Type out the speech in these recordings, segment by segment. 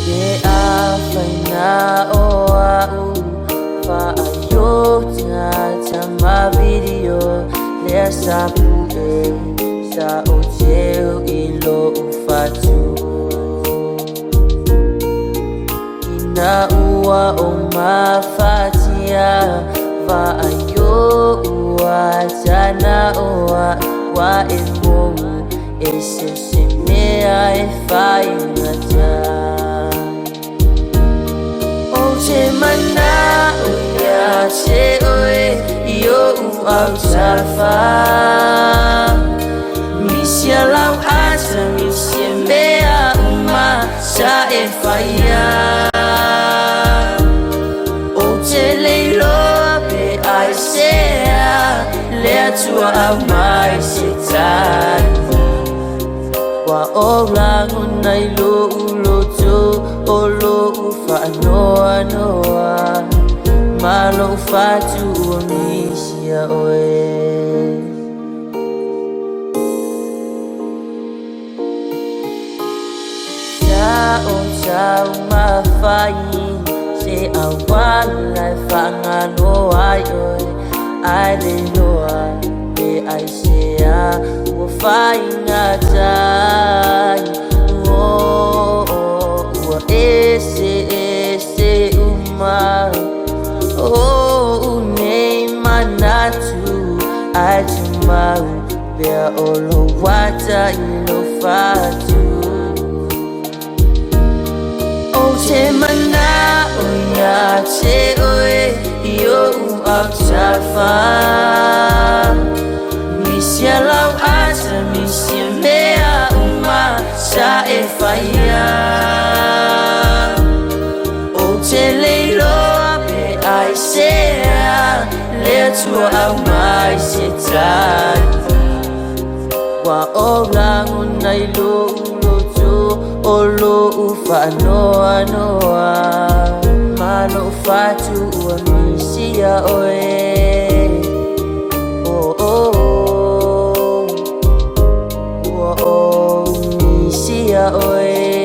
Be a faina o au fa ayota chama video le sapu sa o teu ilo ufatu ina ua o mafatia fa ayo ua jana oa wa emo ese semea e faina Che mana uya che oe yo au safa misia lau asa misia mea uma sa e faia o te leilo pe ai sea le atua au mai se tani wa ora nai lo uloto o lo ufa noa noa malo fatu o misia oe Tao mafai se awala fanga noa oe ai le noa e ai sea o fai ngatai ese uma oh nei manatu ajumau bea olo wata ilo fatu oh che mana oia che oe yo au safa misia lau asa misia mea uma sa e faia Te leilo pe ai sea le atua au mai se tani Wa orango nai lo uloto o lo ufa noa noa Mano fatu ua misia oe Oh oh oh oh misia oe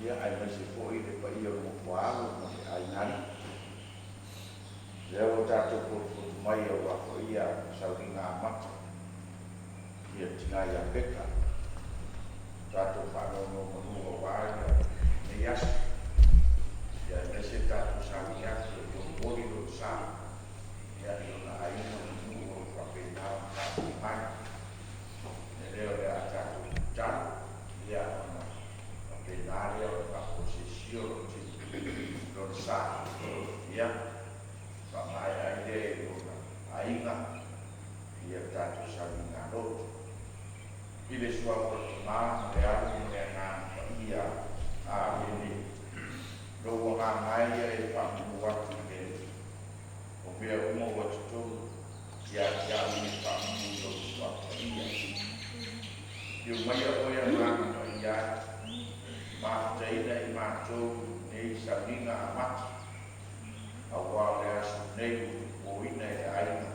Ia ai mai se foi de pa ia mo poalo mo ai nani. Leo tato por mai o wa ko ia sa ringa mata. Ia tina ia peka. Tato pa no mo wa ia ni yas. Ia nese tato sa ia ko bodi do sa. Ia no na ai no mo pa pena mai. Leo le tato tato ia no pena Mātaina I mātou nei sauninga a mati. A wale asu nei o ina e aina.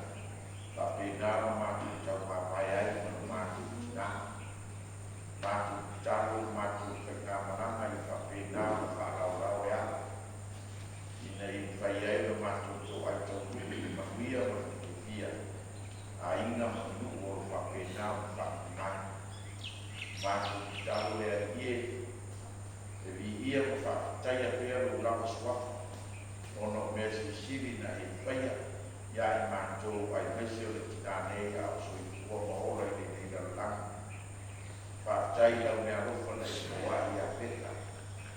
Ka pēnāma mātou tau papai ai manu mātou tina. Mātou taro mātou whainga maranga I ka pēnāma whālau e ana. Ina I whai ai no mātou tō ai tō kuri mahuia manu te pia. A inga manu o wha pēnāma whakunai. Mātou taro e a ie. E vi ia mo whakataia pēr o lawa swafa. Ono mea siri na e whaia. Ia I mātou ai mese o le tinanei a o soi kua maora I le nei la langa. Whakatai au mea rofa na e moa I a peta.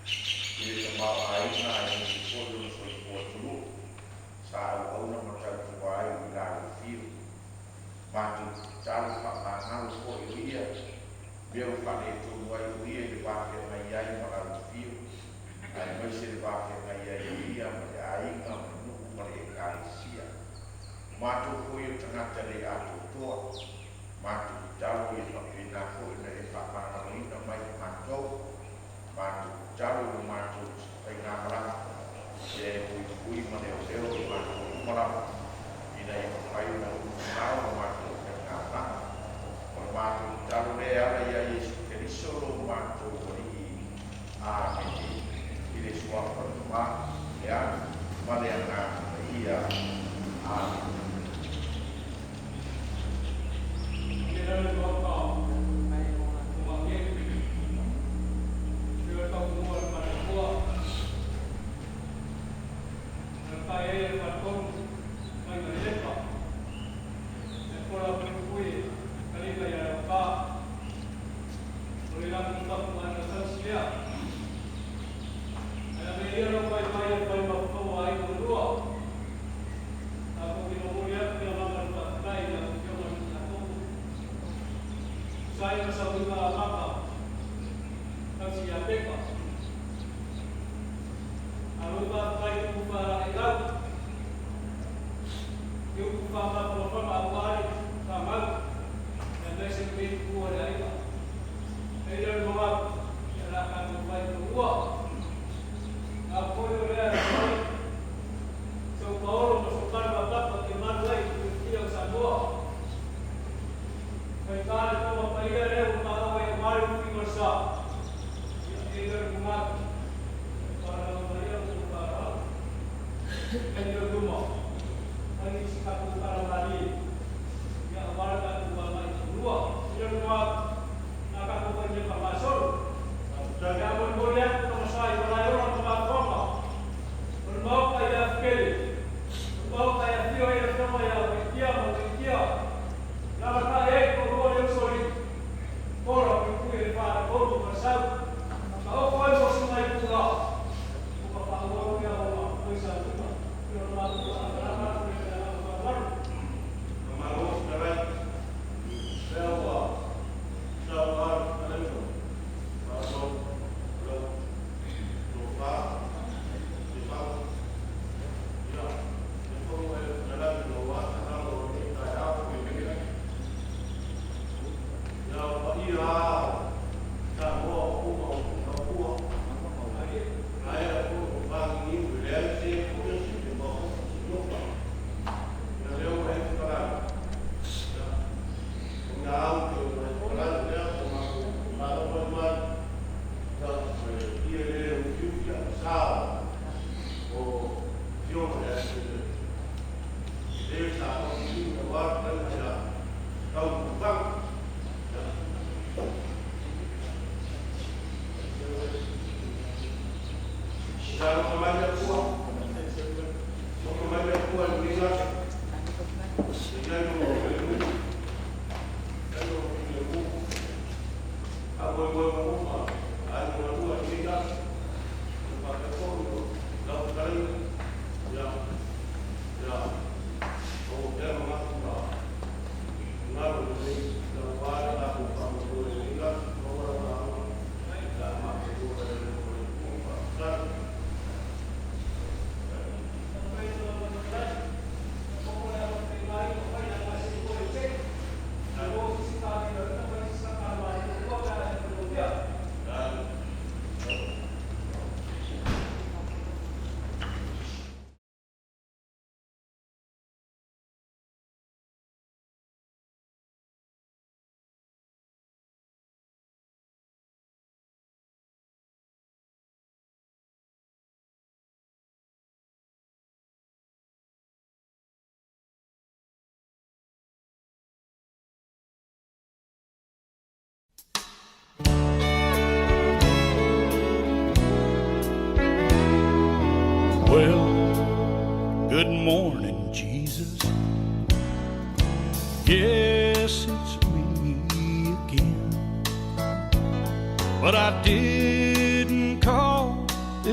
I le tamau a ina a i se kolo o soi kua tulu. Sa au auna matau tua ai I la o fiu. Mātou talo whakangalu ko I ia. Mea o whane tonu ai o ia I le wāke mai ai ma la o fiu. Ai maise le wāke mai ai o ia ma le ainga ma nuku ma le ekalisia. Mātou koi o tangata le ato toa. Mātou talo I whapena koi na e whapangaroina mai mātou. Mātou talo o mātou ai ngā marama. E kui ma le o leo I mātou marama. Ina I whapai na umunao o mātou ai ngā marama. O mātou talo le ala ia Yesu Keriso o mātou ori Amen. I le suafa o mā, le ana, ma le ana ia. Amen.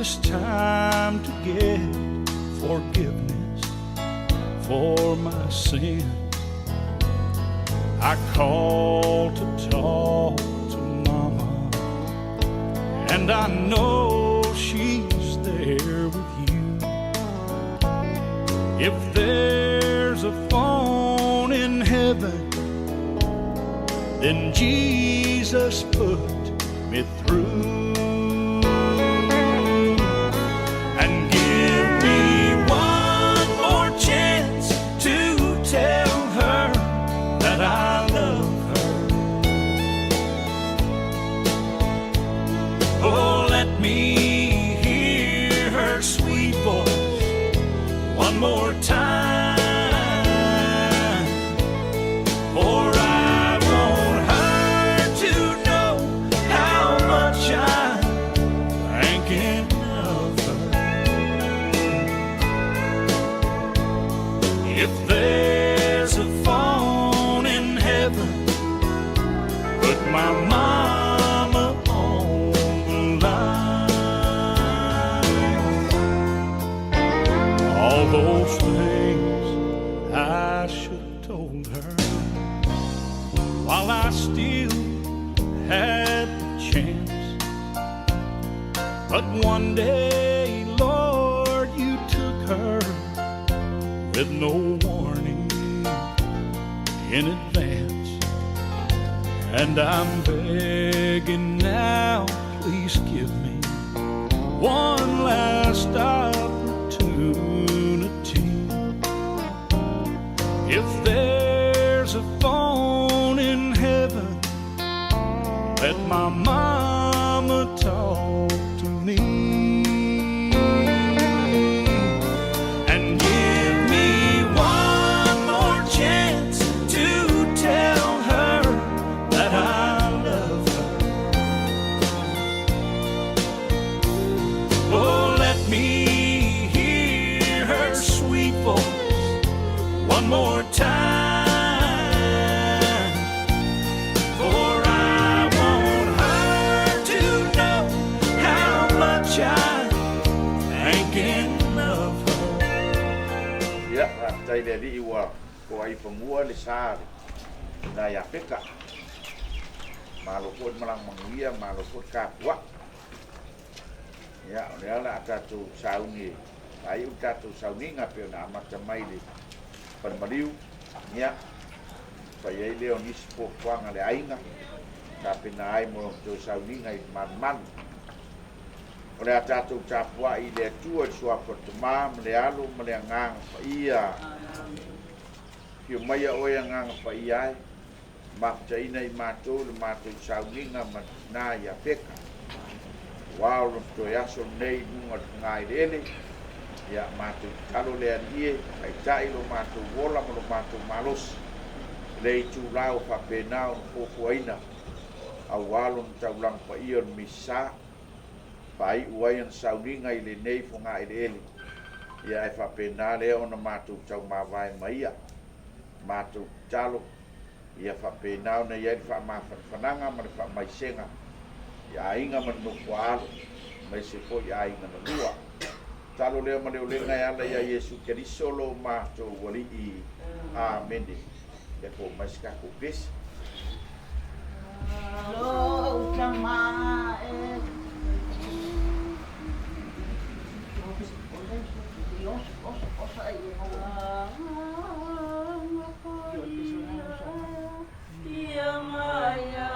this time to get forgiveness for my sin. I called to talk to Mama, and I know she's there with you. If there's a phone in heaven, then Jesus put me through. And give me one more chance to tell her that I love her. Oh, let me hear her sweet voice one more time. For I want her to know how much I'm thinking of her. If there's a phone in heaven, put my mama on the line. All those things I should have told her while I still had the chance. But one day, Lord, you took her with no warning in advance. And I'm begging now, please give me one last opportunity. If there's a phone in heaven, let my mama talk to me. And give me one more chance to tell her that I love her. Oh, let me hear her sweet voice one more time. For I want her to know how much I'm thinking of her. Ya, tai le li ua ko ai pangua le sare na ya peka malo pun malang mangia malo pun kapwa ya le ala tatu saungi ai tatu saungi ngape na macam mai li panmaliu ya pa ye le oni spo kwang ale ainga tapi na ai mo tu saungi ngai man ole tatu kapwa i le tua sua potma le alu le ngang pa ia ki mai o ia ngang pa ia ma chai nei ma tu saungi ngam na ya peka wow to ya so nei nunga ngai dele ya matu kalau le ie ai tai lo matu wola mo matu malos le tu lau pa penau po fuina awalun taulang pa ion misa pai uaian sauni ngai le nei fo ngai dele ya ai fa penale ona matu tau ma vai maia matu talo ya fa penau na ya fa ma fananga ma fa mai senga ya inga man no kwalo mai se ko ya inga no lua talo le ma le ngai ala ya Yesu Kristo lo ma to wali I amen ya ko mas ka ko pes lo utama Maya.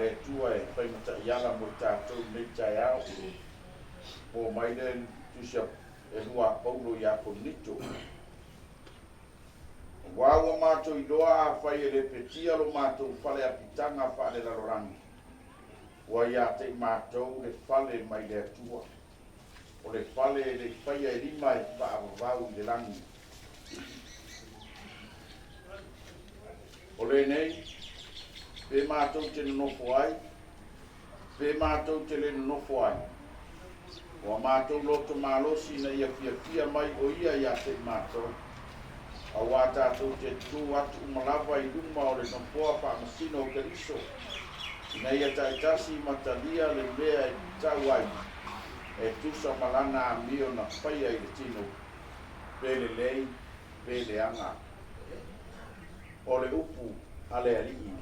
le tua e pai mata iala mo tātou nei tai au. Po mai le tusia e lua paulo ia ponito. Wawa mātou i loa a whai e le petia lo mātou whale a pitanga whale la lorangi. Wa ia te mātou le whale mai le atua. O le whale le whai e lima e whaavavau i le langi. O le nei, pe mātou te nofo ai, pe mātou te le nofo ai. Wa mātou loto mālosi na ia fia mai o ia te mātou. A wā tātou te tū atu umalawa i luma o le nofoa whaamasino o Keriso. Ina ia taitasi matalia le mea i tau ai. E tusa malana a mio na whaia i le tino. Pele lei, pele anga. O le upu a le alii.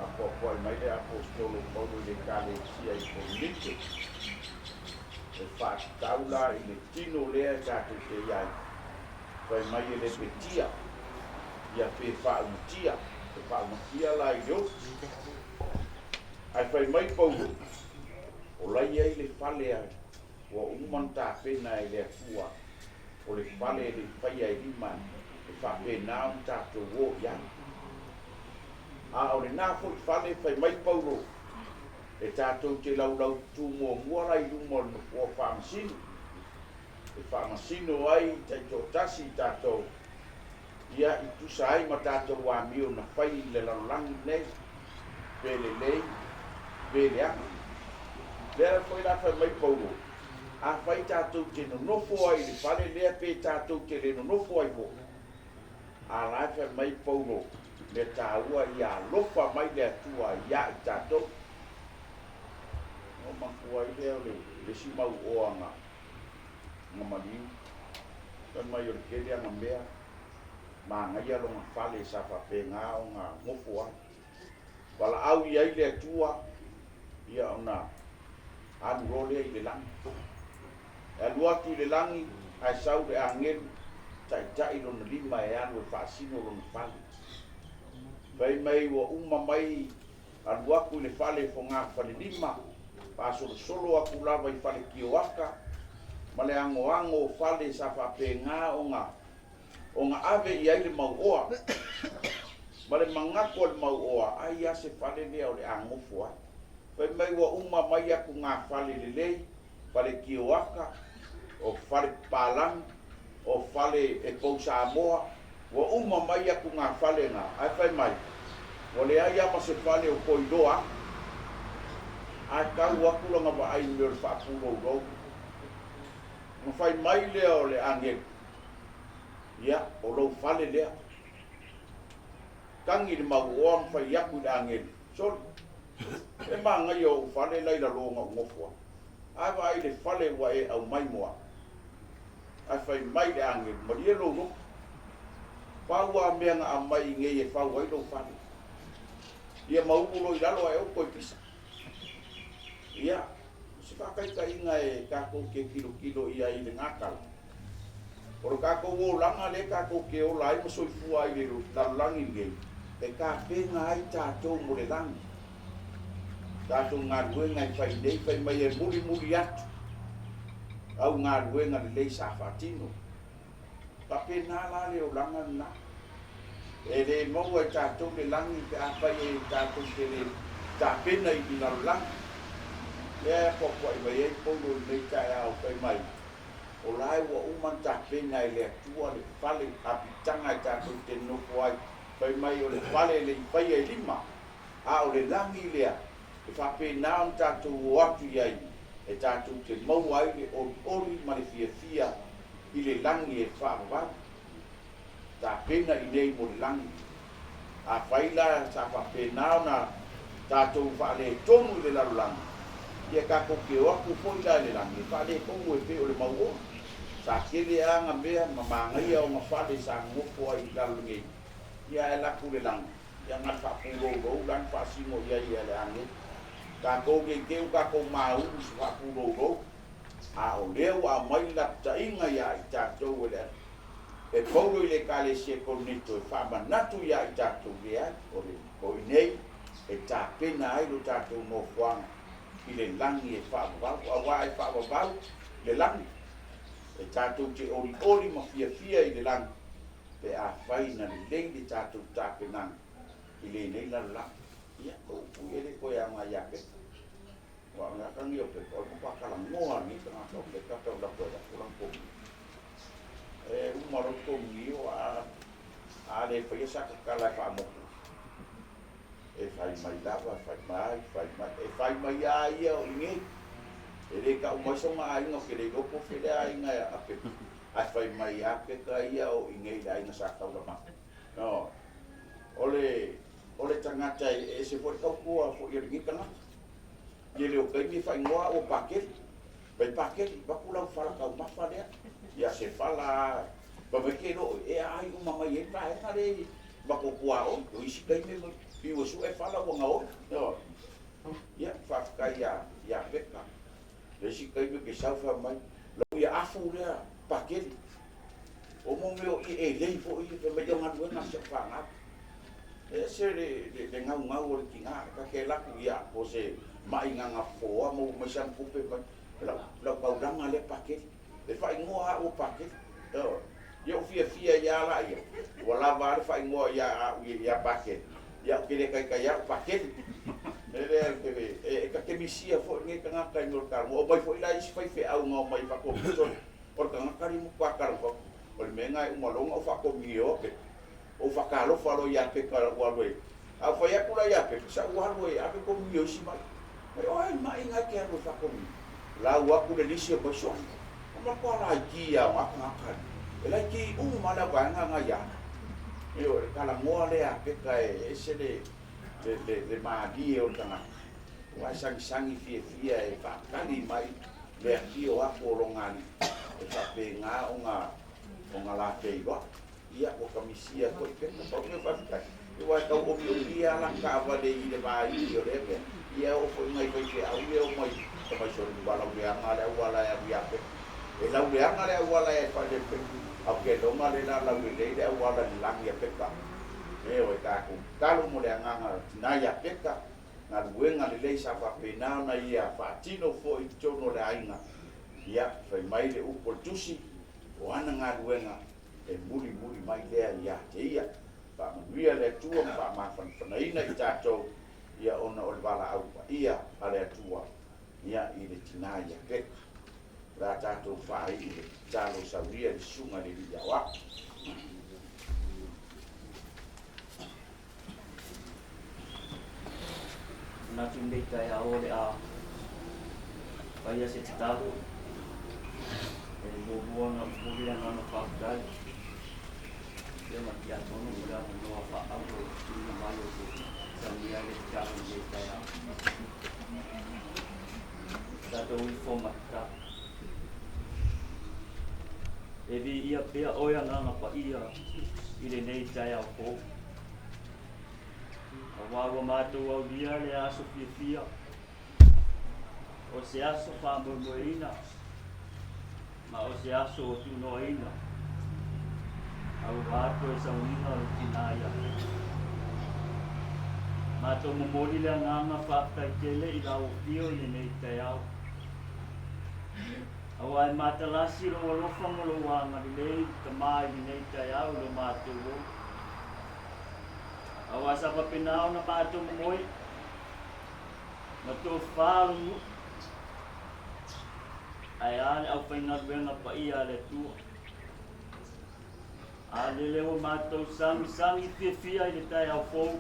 A kua mai le apostolo Paulo le kale sia i konite. E whaataula i le tino lea kātou te iai. Whai mai e le petia. Ia pe whaumutia. Pe whaumutia la i o. Ai whai mai Paulo. O lai ai le whale ai. Wa umanta pena e le atua. O le whale le whai ai lima. E whapena un tātou wo iai. A o le nā fo whale whai mai Paulo. E tātou te laulau tū mua rai lumo o whamasino. E whamasino ai te tōtasi tātou. Ia i tusa ai ma tātou wā mio na whai le lalangi nei. Pele lei, pele anga. Lea whai la whai mai Paulo. A whai tātou te nonofo ai le whale lea pe tātou te le nonofo ai po. A la whai mai Paulo. Le tāua ia lofa mai le atua ia i tātou. O makua i leo le simau oanga ngā maniu. Tan mai o le kele anga mea. Ma ngai alo ngā whale sa whape ngā o ngā ngofo ai. Wala au i ai le atua. Ia o ngā anu role i le langi. E aluatu i le langi. Ai sau le angelu. Tai lona lima e anu e whaasino lona whale. Pai mai wa uma mai aluaku i le whale fo ngā whale lima. Solo aku lava i whale kioaka. Ma le ango whale sa whape ngā o ngā ave i aile mau oa. Ma le mangako le mau oa. Ai ase whale lea o le angofo ai. Pai mai wa uma mai aku ngā whale le lei. Whale kioaka. O whale palang. O whale e pousa amoa. Wa uma mai aku ngā whale ngā. Ai pai mai. Wa le ai ama se whale o koiloa. Ai kau aku langa wa ai meo le whaapuro rau. Nga whai mai lea o le angel. Ia, o lau whale lea. Kangi le mau oa mwhai aku le angel. Sori. E maa ngai o whale leila longa ngofua. Ai wa ai le whale wa e au mai moa. Ai whai mai le angel. Maria lo no. Whaua mea nga a mai ngei e whau ai lau whale. Ia mauulo i lalo ai o koi pisa. Ia, se whakaika inga e kako ke kilo ia i le ngakala. Oro kako o langa le kako ke o lai masoi fua i le lalangi ngei. E ka penga ai tātou mo le langi. Tātou ngā ruenga i whai nei, whai mai e muri atu. Au ngā ruenga le lei sa whatino. Ka pena la le o langa na. E le mau e tātou le langi pe a whai e tātou ke le tā pena i la langi. Lea kokwa i wai ei polo nei tai au whai mai. O lai wa umanta pena i le atua le whale apitanga i tātou te noko ai. Whai mai o le whale le i whai ai lima. A o le langi lea. E whapena o tātou o atu i ai. E tātou te mau ai le ori ma le fia i le langi e whaapawau. Tā pena i nei mo le langi. A whai la sa whapena o na tātou whale tonu i le lalo langi. Ia kako ke o aku foi la le langi. Whale kongu e pe o le mau o. Sa kele anga mea ma mangai au ma whale sa ngofo ai lalo ngei. Ia e laku le langi. Ia ngat whapuro rou lan whasimo ia le ange. Kako ke keu kako mau si whapuro rou. A o leo a mai la ta inga ia i tātou e le. e paulo I le kalesia konito e whaamanatu ia I tātou rea, o I nei, e tāpena ai lo tātou no whanga, I le langi e whaavavu, a wā e whaavavu, le langi, e tātou te ori ma fia I le langi, pe a whaina ni lei le tātou tāpena, I le nei la langi, ia, o ele koe a mai ake, wa ngā kangi o pe, o pakala ngoa ni, ka ngā pe katau la koe, kulang komi. Umaro komi o a le whaia saka kala whaamoku. E whai mai lava, whai mai a ia o inge. E re ka umaisonga a inga ke re opo while a inga a pe. A whai mai a ke ka ia o inge a inga sa kaula ma. No. Ole tangata e se fwoi kau kua fwoi ringi kanga. Ye leo kai mi whai ngoa o pakeri. Pai pakeri, wakulau whala kau mawha lea. Ia se whala, waweke ro, e ai umama i e pae kare, wako kua o, o isi kai me, iwa su e whala wanga o. Ia, whafkai ia peka. Le isi kai me ke sauwha mai, lau ia afu lea pakeri. O mo meo I e lei fo I, pe me jonga nuenga se whanga. E se le ngau o le kinga, ka ke laku ia, po se mai nganga foa, mo masan kupe mai, lau kauranga le pakeri. Le fai ngoa o pake. Ia o fia ia la ia. Wala va le fai ngoa ia pake. Ia o kele kai ia pake. E ka kemisia fo nge ka ngaka ngol kar. O mai fo ila isi fai fe au ngau mai fa ko so. Por ka ngaka ri mu kwa kar ko. O le menga o malonga o fa ko mi o ke. O fa ka lo fa lo ia pe ka wa lo. A fa ia kula ia pe sa wa lo ia pe ko mi o si mai. O ai mai nga ke ro fa ko mi. La wa ku le lisi o so. Ma ko la kia wa ngaka. Ela ki mala wa nga ya. Yo kala ngoa le a pe kai ese le magi o tanga. Wa sangi fia e pa kali mai le ki o a ko longani. E pa pe nga o nga la te wa. Ia ko kamisia ko pe ko me fa kai. I wa ka o ia la ka va le I le va I o le pe. Ia o fo ngai pe au le o mai. Ko mai so ni wala le nga le wala ya pe. E lau leanga lea wala e whale peku. Au ke longa le na lau le wala ni langi a peka. E o e kāku. Kalo mo lea nganga nai a peka. Nga luenga le lei sa whapena na ia whaatino fo I tono le ainga. Ia, whai mai le upo tusi. O ana ngā luenga e muri mai lea ia te ia. Whamanuia le tua whamawhanwhanaina I tātou. Ia ona o le wala au pa ia a le atua. Ia I le tina ia peka. La tātou whai I le tālo sauria I sunga le ria wa. Nā tu mei tai a ore a whaia se te tālo. E mōbua na mōbua na whakatai. Te maki a tono ura na noa whaau o tūna mai o te sauria le tālo mei tai a. Tātou I whomata. E vi ia pea oia nganga pa ia I le nei tai au po. A wawa mātou au lia le aso fia. O se aso whamoemoeina. Ma o se aso o tunoeina. Au mātou e saunina o tinaia. Mātou momoli le nganga whaktai tele I lau fio I le nei tai au. Awai matalasi lo walofang lo wanga lei tamai nei tai au lo matu lo. Awa sa papinao na matu moi. Matu falu. Ai an au fainga wenga pa ia le tu. Ale le o matu sangi fia I le tai au fo.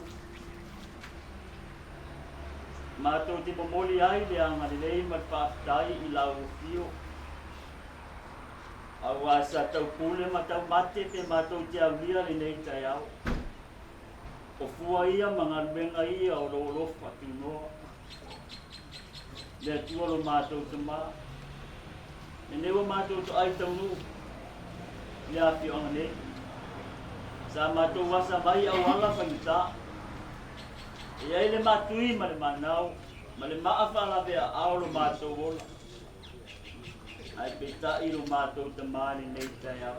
Matu ti momoli ai le anga lei mat pa tai I lau fio. Awa sa tau pule ma tau mate pe mātou te awia li nei tai au. O fua ia mga benga ia o lofa tunoa. Le tua lo mātou te mā. E newa mātou to ai tau nu. Le afi o nei. Sa mātou wasa mai au ala whaita. E ai le mātui ma le manau. Ma le maafa ala vea ao lo mātou ola. Ai peta I lo mātou te māni nei tai au.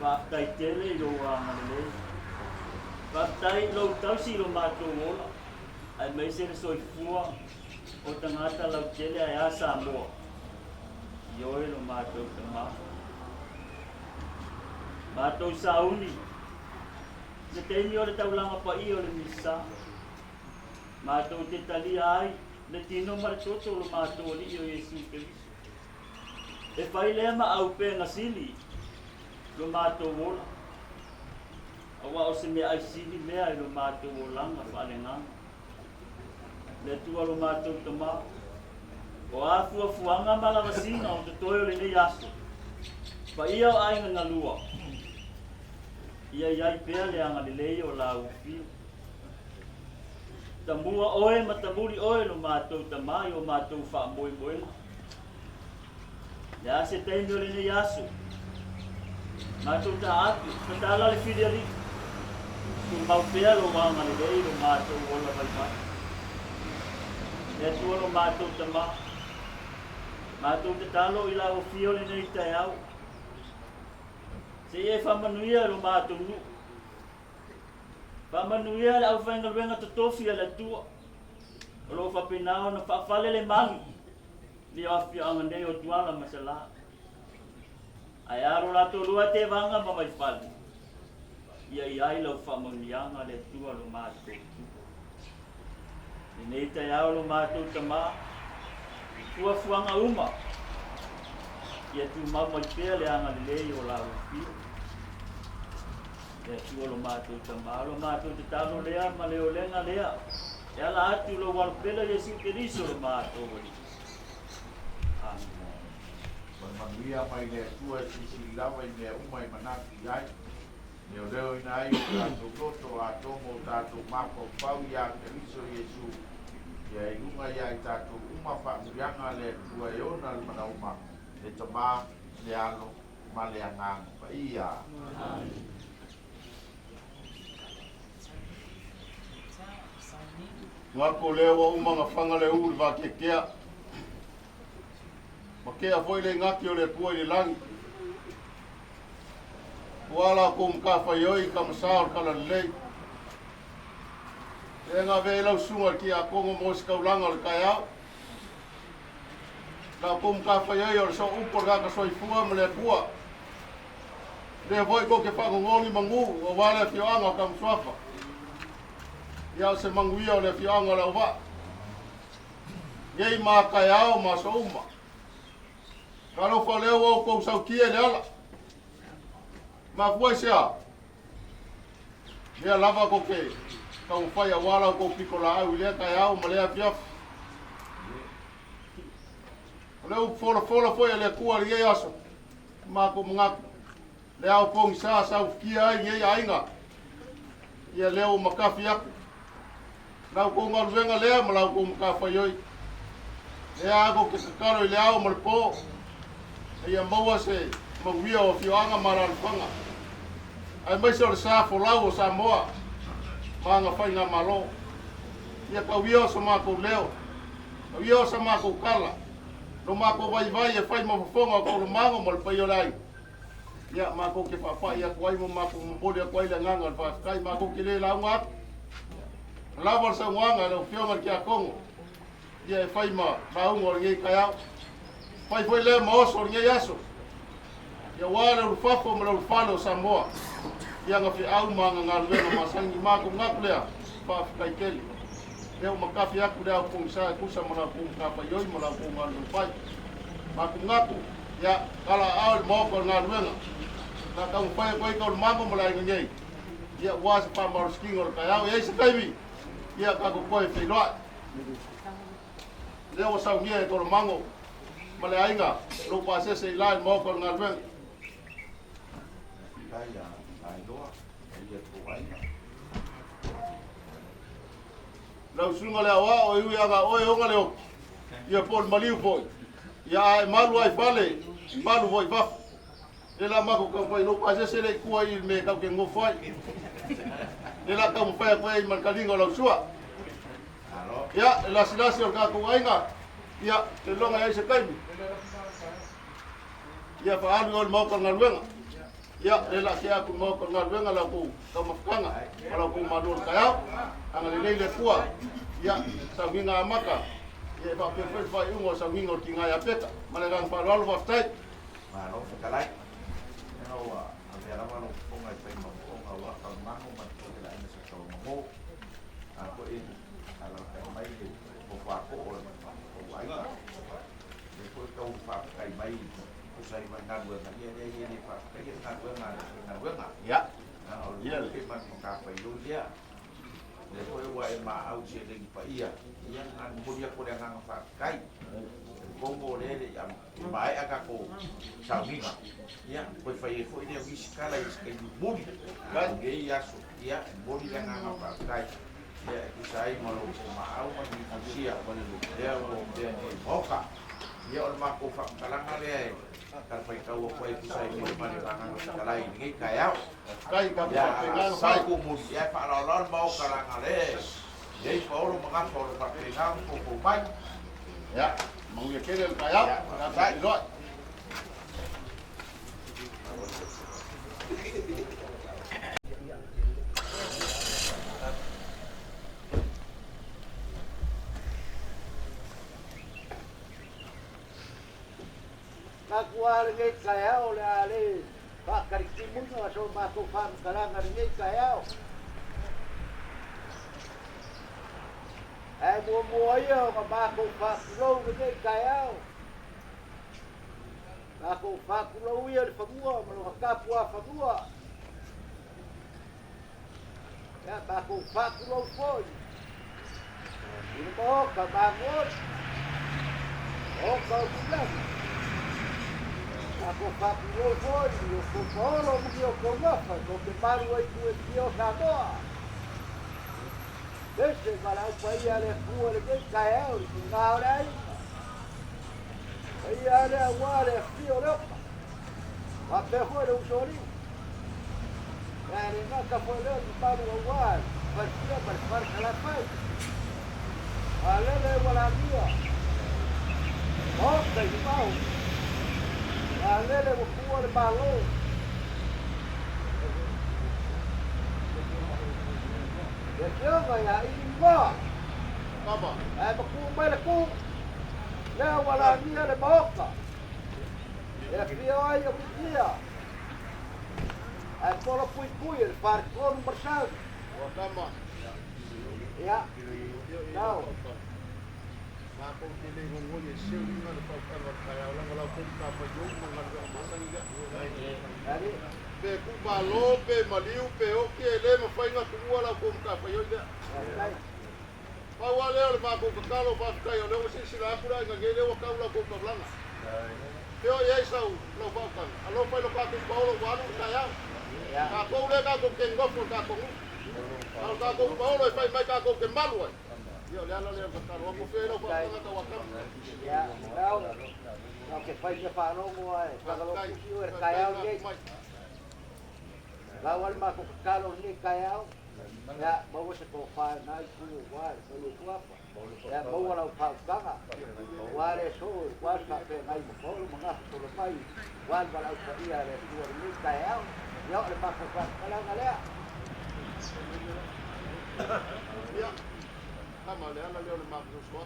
whaakai tele i lo wāngalele. Whaatai lo tausi lo mātou ola. Ai mai se soi fua o tangata lau tele ai asa moa. Ioe lo mātou tama. Mātou sauni. Se teimi o le taulanga pa i o le misa. Mātou te talia ai. Le tino maratoto lo mātou li o Yesu Keriso. E whai lea ma au pe ngasili. Lo mātou ola. Awa o se mea ai sili mea i lo mātou olanga whalenganga. Le tua lo mātou tama. O a fuanga malavasina o te toio le nei aso. Pa ia o ainga ngā lua. Ia iai pea le anga le lei o la ufi. Tambua oe ma tamburi oe lo mātou tamai o mātou wha moe moe. Ia se teimi o le nei aso. Mātou ta atu, patala le whileri. Tu mau pea lo wanga le lei lo mātou ola vai mai. Ia tua lo mātou tamai. Mātou te talo i la o fio le nei tai au. Se e whamanuia lo mātou nu. Whamanuia le au whaingaruenga te tofi a le tua. O lo whapinao na whawhale le mangi. Li awhi anga nei o tuala masala. Ai aro lato rua te wanga ma mai whali. Ia iai lau whamanianga le tua lo mātou. I nei tai au lo mātou tama. Tua fuanga uma. Ia tu mamai pea le anga le lei o la ufi. Ia tua lo mātou tama. Lo mātou te talo lea ma leo lenga lea. E ala atu lo walpela Yesu Keriso lo mātou wali. Amen. Manuia mai le tua sisi lawa i mea umai manaki ai. Neo leo ina ai o tātou loto a tomo tātou mako pau ia Keriso Yesu. Ia i unga ia i tātou uma whaangurianga le tua e ona le mana uma. Le tama, le ano, ma le angang. Pa ia. Ngako leo wa umanga whanga le uri wa ke kea. Ma kea foi le ngaki o le kua i le langi. Kuala ko mka whaioi ka masao kala lei. E ngā vei lau sunga ki a kongo mosi kaulanga le kai au. Nā ko mka whaioi o le so upor kaka soifua ma le pua. Le voi ko ke whangongongi mangu o wale fioanga o ka mswafa. Ia se manguia o le fioanga le uwa. Yei mā kai au ma so uma. Kalo fa leo o ko sau kia le ala. Ma fuai sea. Ia lava ko ke kau fai a wala ko piko la au le kai au ma le fiaf. Leo fola foi le kua le aso. Ma ko ngaku. Le au ko sa kia ai ye ainga. Ia leo makafi aku. Lau ko ngaruenga lea ma lau ko makafa yoi. Lea ko ke kakaro i le au ma le po. Ia maua se mawia o fioanga maralwhanga. Ai mai se o le sa folau o Samoa. Manga whainga malo. Ia kawia o sa mako leo. Kawia o sa mako kala. No mako vai e whai mawafonga o kolo mango mo le paiorai. Ia mako ke whawhai ia kuai mo mako mbode a kuai le nganga le whawhai mako ke le launga. Lawar sa nganga le fionga ki a Kongo. Ia e whai ma raunga o ngei kai au. Pai foi le moso o ngei aso. Ia wale o fafo ma o falo Samoa. Ia nga fi au manga ngā luenga masangi mako ngaku lea. Whawhikai keli. Leo makafi aku lea kong sa kusa mana kong kapa yoi mana kong ngā lupai. Mako ngaku. Ia kala au le moko ngā luenga. Nā kau whai koi kau mango ma lai ngei. Ia wasa pāmaro skingo le kai au. Ia isa kaimi. Ia kako koe whiloa. Leo sau ngia e koro mango. Male ainga, lupa se se lai mo ko ngalwen. Kaya, ai doa. Ia ko ainga. Lau sunga le awa o iwi anga oe onga leo. Ia pol maliu foi. Ia ai malu ai fale, malu foi fa. Ela mako ka foi lupa se se le kua i me ka ke ngofai. Ela ka mo fa ko ai markalingo lau sua. Alo. Ia la silasi o ka ko ainga. Ia te longa ai se kaimi. Ia fa alu o mo ko ngalwen. Ya, lela kia ku mau ko ngalwenga la ku kamafkanga. Ala ku madul kaya, ang lele kuwa. Ya, sa winga maka. Ye ba pe pe ba ungo sa wingo tinga ya peta. Malagang parol wa tai. Malo kalai. Ano ang yara mo kung ay pa mo kung awa ka mango man ko la ina sa mo. Ako in ala ka mai ko pa ko o ai ka. Ko ka pa kai mai usai managwa na ye pa kai nagwa ya ya le man ka pa dia le ko wa ma au che le pa ia yang an mudia ko yang ang pa kai bongo le ya mai aka ko saminga ya ko fa ye ko dia biskala is kai budi kan ge ya su ya budi yang ang pa kai ya usai mo ma au ma ni sia mo le dia mo dia ni boka ya ol ma ko fa kalanga le kalau kau apa itu saya ini mana tangan segala ini kayak ya saya kumud ya Pak Lolon mau kalangan jadi kalau mengapa Pak Pinang kukupai ya mengikirin kayak saya dulu Kakuar ngay kayaw na ali. Pakariktimun na so makufam kalangan ngay kayaw. Ay bumuayo ka makufam low ngay kayaw. Makufam low yan fagua, manukapwa fagua. Ya makufam low po. Ini mo kabangon. Oh kau bilang. Ako pakulo ko, ko polo mo ko ngafa, ko ke paru ai ku tio sato. Desse para o pai ale ku ale ke kae o ngao dai. Ai ale wale fio lo. Pa pe ho le usori. Yani na ka fo le paru o wal, pa tia par kala pai. Ale le wala dia. Oh, dai pau. Alele bukuwa le balo. Ya kyo ya imba. apa Bukuwa le ku. Le wala dia le boka. Ya kyo ay bukia. Polo pui le parkon bersal. wakama Ya. Now. Ako kini ngomong ye siu ni na pa ka kaya lang wala ko ka pa yo mga masang ga. Jadi Be ku balo be maliu be o ke le ma fa nga ku wala ko ka pa yo ga. Pa wale le ma ko ka kalo pa ka yo le o si sila ku ra nga gele o ka wala ko ka blanga. Yo ye sau lo pa ka. Alo pa lo ka ku pa lo wa ka ya. Ka ko le ka ko ke ngofo ka ko. Al ka ko pa lo fa mai ka ko ke malu. Yo le ala le ka kalo ko fe lo pa ka ka wa ka. ya, now que faz de farol mo ay, pagalo kusiyo kayaw ni. Lawal ma ko kalo ni kayaw. Ya, bawa sa ko fa na ku wa, so lu kuapa. Ya, bawa la pa kanga. Wale so, wa sa pe nai mo ko mga so lo pai. Wal wala sa iya le ku ni kayaw. Yo le pa ko kala ngale. Ya. Kama le ala le ma ko so.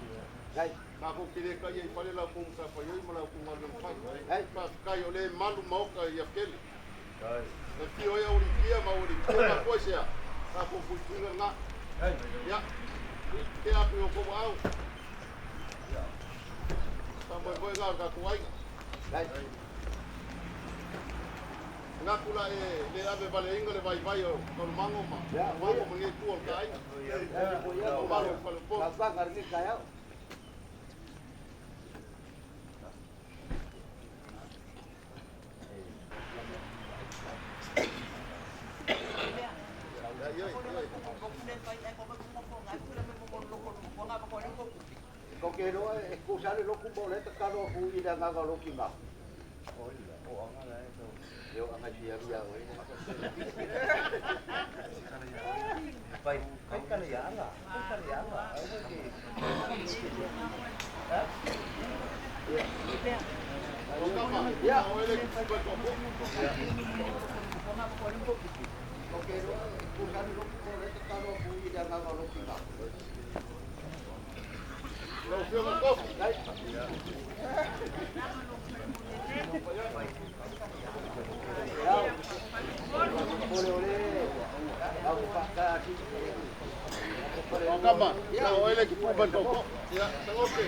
Gai, Kako kire ka ye pale la kum sa pa yo mala kum ngal fai. Ai pa ka yo le malu mau ka ya kele. Ai. Na ki o ya uri kia ma uri kia ma ko sia. Kako fu kinga nga. Ai. Ya. Ke a pu ko au. Ya. Ta mo ko nga ka ku ai. gai. Nga kula le ave vale ingo le vai vai o con mango ma. Ya, Mango mo ngi tu o ka ai. Ya, ko ya ko malo po. Kapag ngarni kayaw. Kau kero excusar lo ku boleh tekalo ku ida ngalo kinga. Oh iya, oh ngala itu. Yo ang dia dia we. Pai, kai kana ya nga. Kai kana ya nga. Ya. Ya, o ele ku ko. Hello, Phil and Coffee. Come on. Now, I like to put it on. Yeah, okay.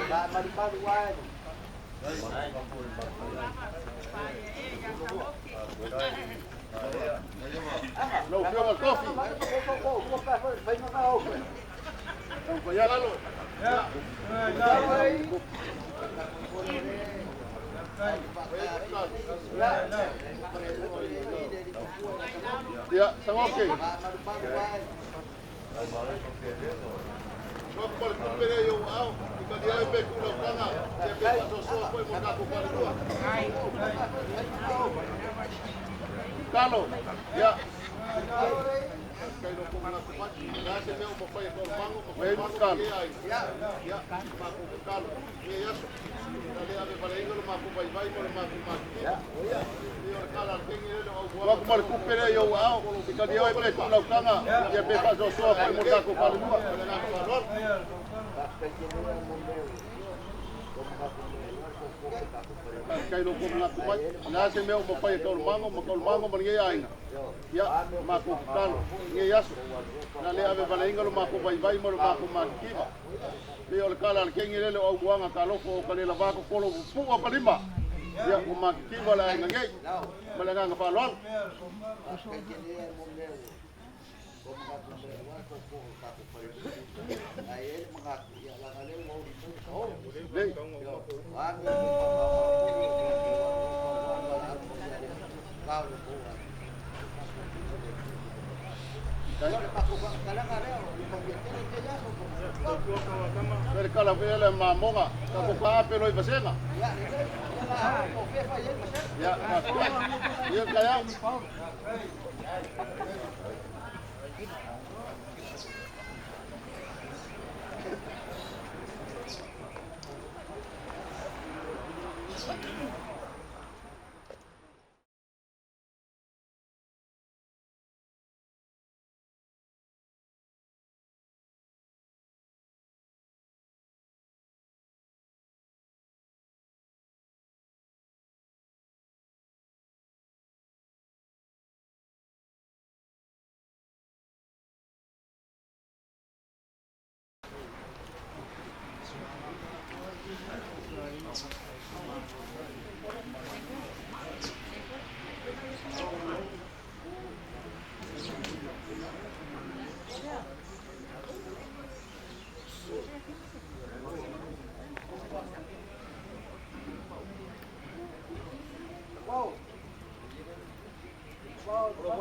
No, Phil and Coffee. Ya, Lalo. Ya, están ok. Vamos para el club de yo, y cantidad de peculiar pana, se ve paso solo fue por caco para el Carlos, ya. Wag mal kupere yo au ika dia ai pe kula kanga ya be fa so so fa mo ka ko pa lu kai lo ko na ko na se me mo pa ko mango mo nge ai ya ma ko kalo nge yaso na le ave balainga lo ma ko vai mo ma ko ma kiba le ol kala al kengi le o buanga ka lo ko ka le la ba ko ko lo fu o palima ya ko ma kiba la nge malanga nga pa lol Dari kala vele mamonga ka ko ka pe loi vasenga ya ya kaya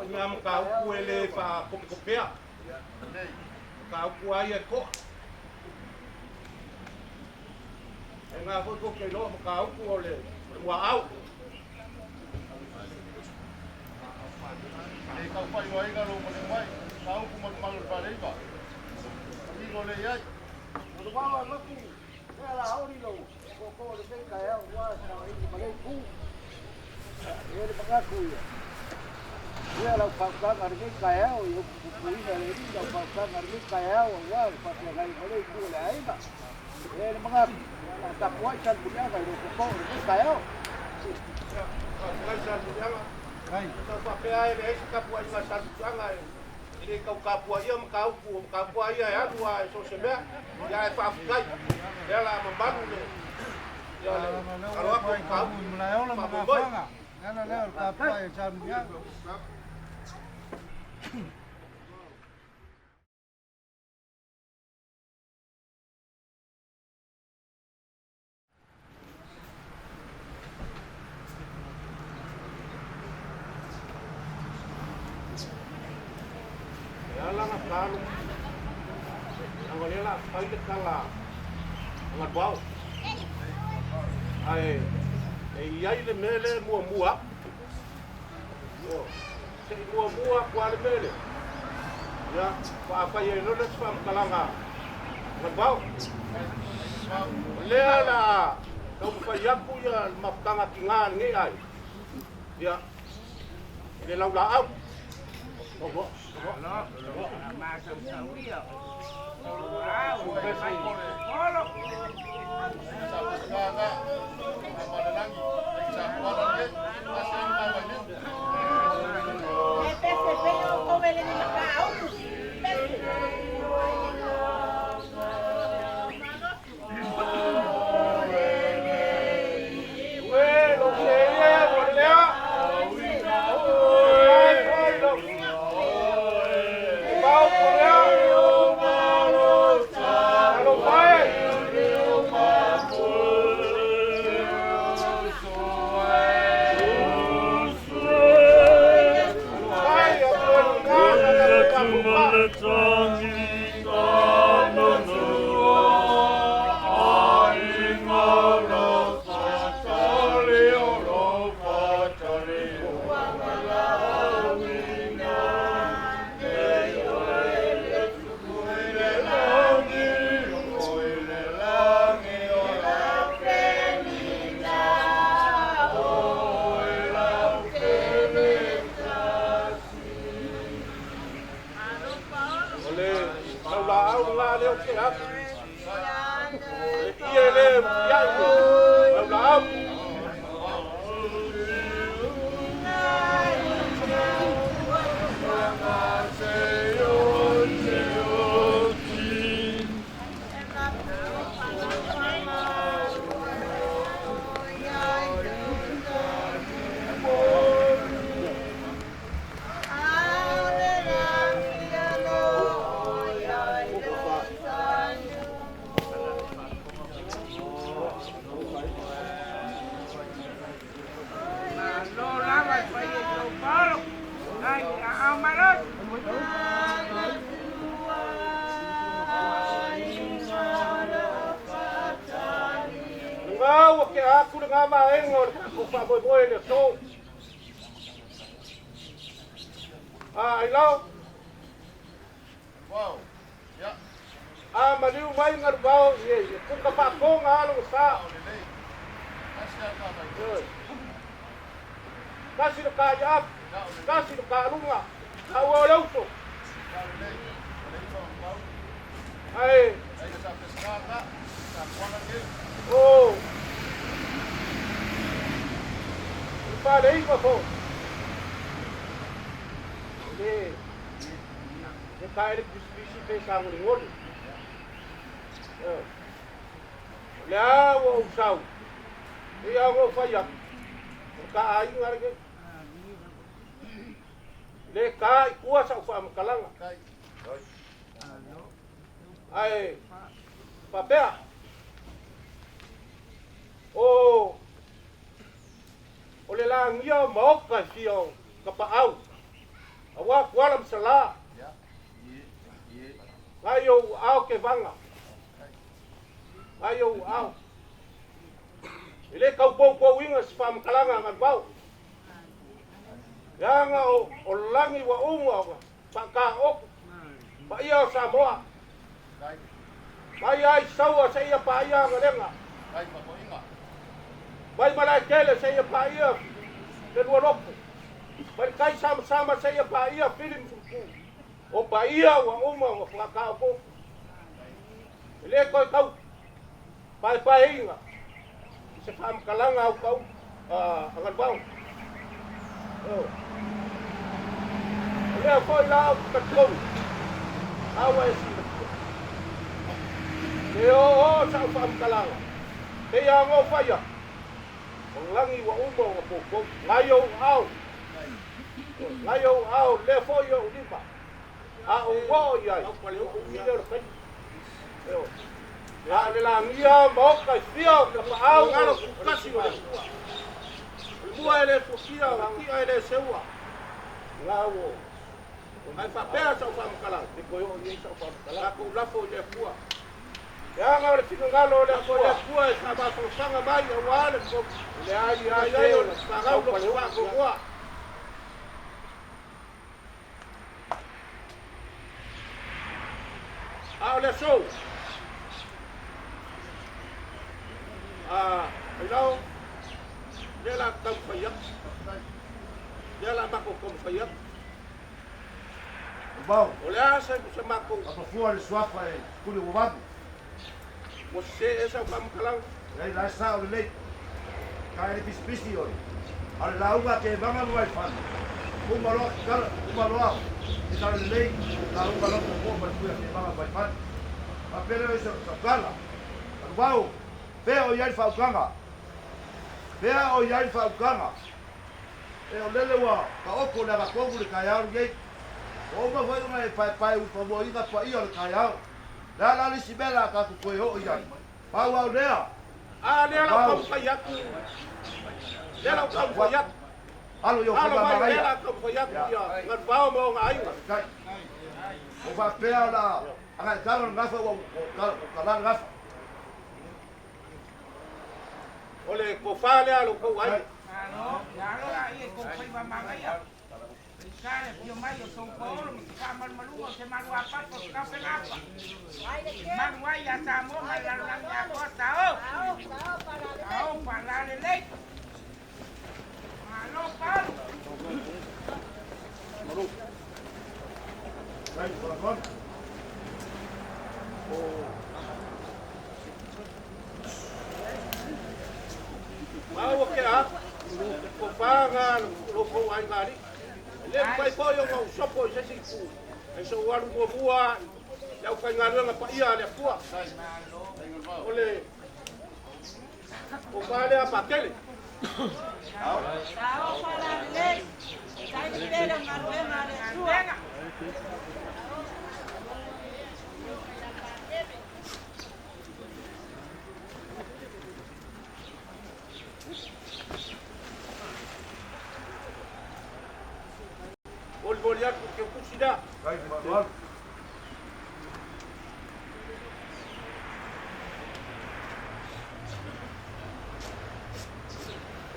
Ngam kau kuele fa kopea. Kau kuai ko. Nga ko ke lo kau kuole. Wa au. e ka pai wai ga lo mo le mai kau ku mo mal pa le ba ni go le ya Ia lau whakanga rigi kai au, i uku kuina le ri, lau whakanga rigi kai au, wau, whakiangai malei kule aina. E ni mga tapuai san punyanga, i uku kong rigi kai au. Ngai san punyanga. Ngai. Sa pea e e ka puai ma san punyanga. Ile kau ka puai am ka puai ai atu ai so se mea. Ya e whakai. Ya la mambanu le. Ya le. Kalau aku kau mulai ola mabanga. Ngana leo ka puai san punyanga. Lang kalu ang wala ay kala ang baw ay ay le mele mua yo se mua kwa le mele ya pa ye no le spam kalanga ang baw le ala kau pa yaku ya maptanga kingan ngi ay ya le lau la au bau. O le asa se mako. Apa fua le suapa e kuli uwabu. Mo se esa pamkalang. Ei la sa o le. Kai le pisi oi. Ale la uga ke vanga no vai fan. Uma lo kala, uma lo. Ita le la uga lo ko pa kuia ke vanga vai fan. A pere eso kala. Wau. Pea o iai whaukanga. Pea o iai whaukanga. E o lele wa, ka oko le rakongu le kai au yei. O ma vai unga e pai upa mo inga pa ia le kai au. La la li sibela ka kukoe ho iai. Pau au lea. Ah, lea la kau kayaku. Lea la kau kayaku. Alo yo Alo kaba mai marai. lea la kau kayaku ya. Ngat pao mo nga ainga. Kai. O fa pea la. Anga karo ngafa wa kala ngafa. Ole ko fale alo ko ai. Ano, yalo la ie ko pai ba mangaya. Kare pio mai o son polo, ka mal malu se malu apa ko ka pelapa. Malu ai ya ta mo mai la la ya ko ta o. Ao para le le. Ano palo. Kai for kon. Mau ke a. Ko fanga lo ko ai ngari. Le pai po yo mo sopo se si ku. E so waru mo bua. Ya ka ngaru nga pa ia le tua. Ole. Ko fale a pakele. Ao para le le. Kai le le ngaruenga le suenga. Bol ya ke kusida. Kai for kon.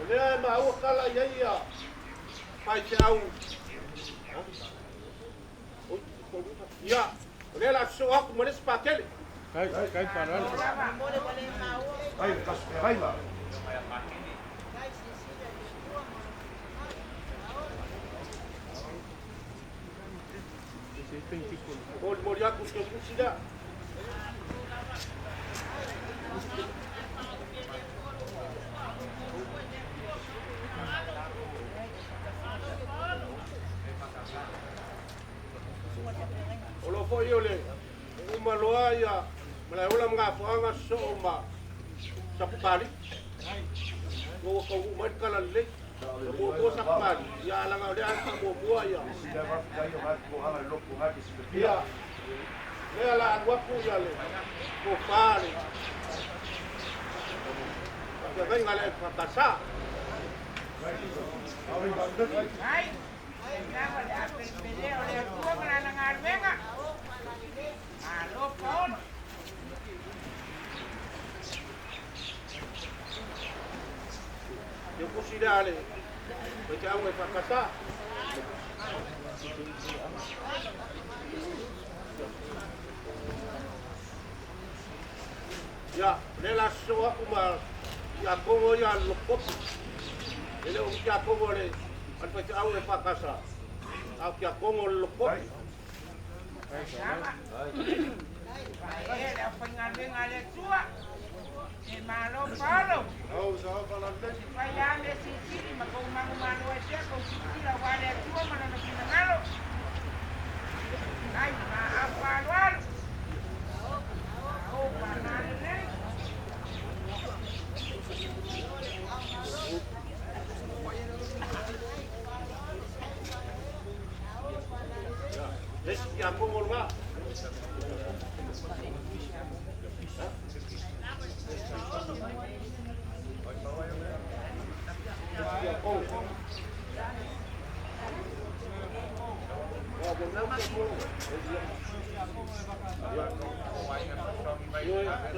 Ole ma o kala ia ia. Pai te au. Ya. Ole la so aku mo les pakele. Kai kas kai ba. Bol ya ke kusida. Olo fo iole. Uma loa ia. Mala ola mga fuanga so ma. Sa pali. Ko ko mai kala le. Ko sa pali. Ya la nga dia ka mo bua ya. Sida va kai o ko anga loku ha ki se Ya. Le la agua ku ya le. Ko pali. Que venga le fracasa. Ai. Nada de hacer peleo le tuvo con la ngaruenga. Alo pon. Yo kusida le. Ko te au e fracasa. Ya, le la soa uma ya kongo ya lokop. Ele o ya kongo le. Al pa te au e fracasa. Au ya kongo lokop. Vai, le ngaruenga le tua. E malo palo. Au sa fa la le. Vai ya me sisiri ma ko mangu manu e se ko sisira wale tua mana no kinangalo. Ai, ma apa luar. Oh, panale le. Es ya kongo nga.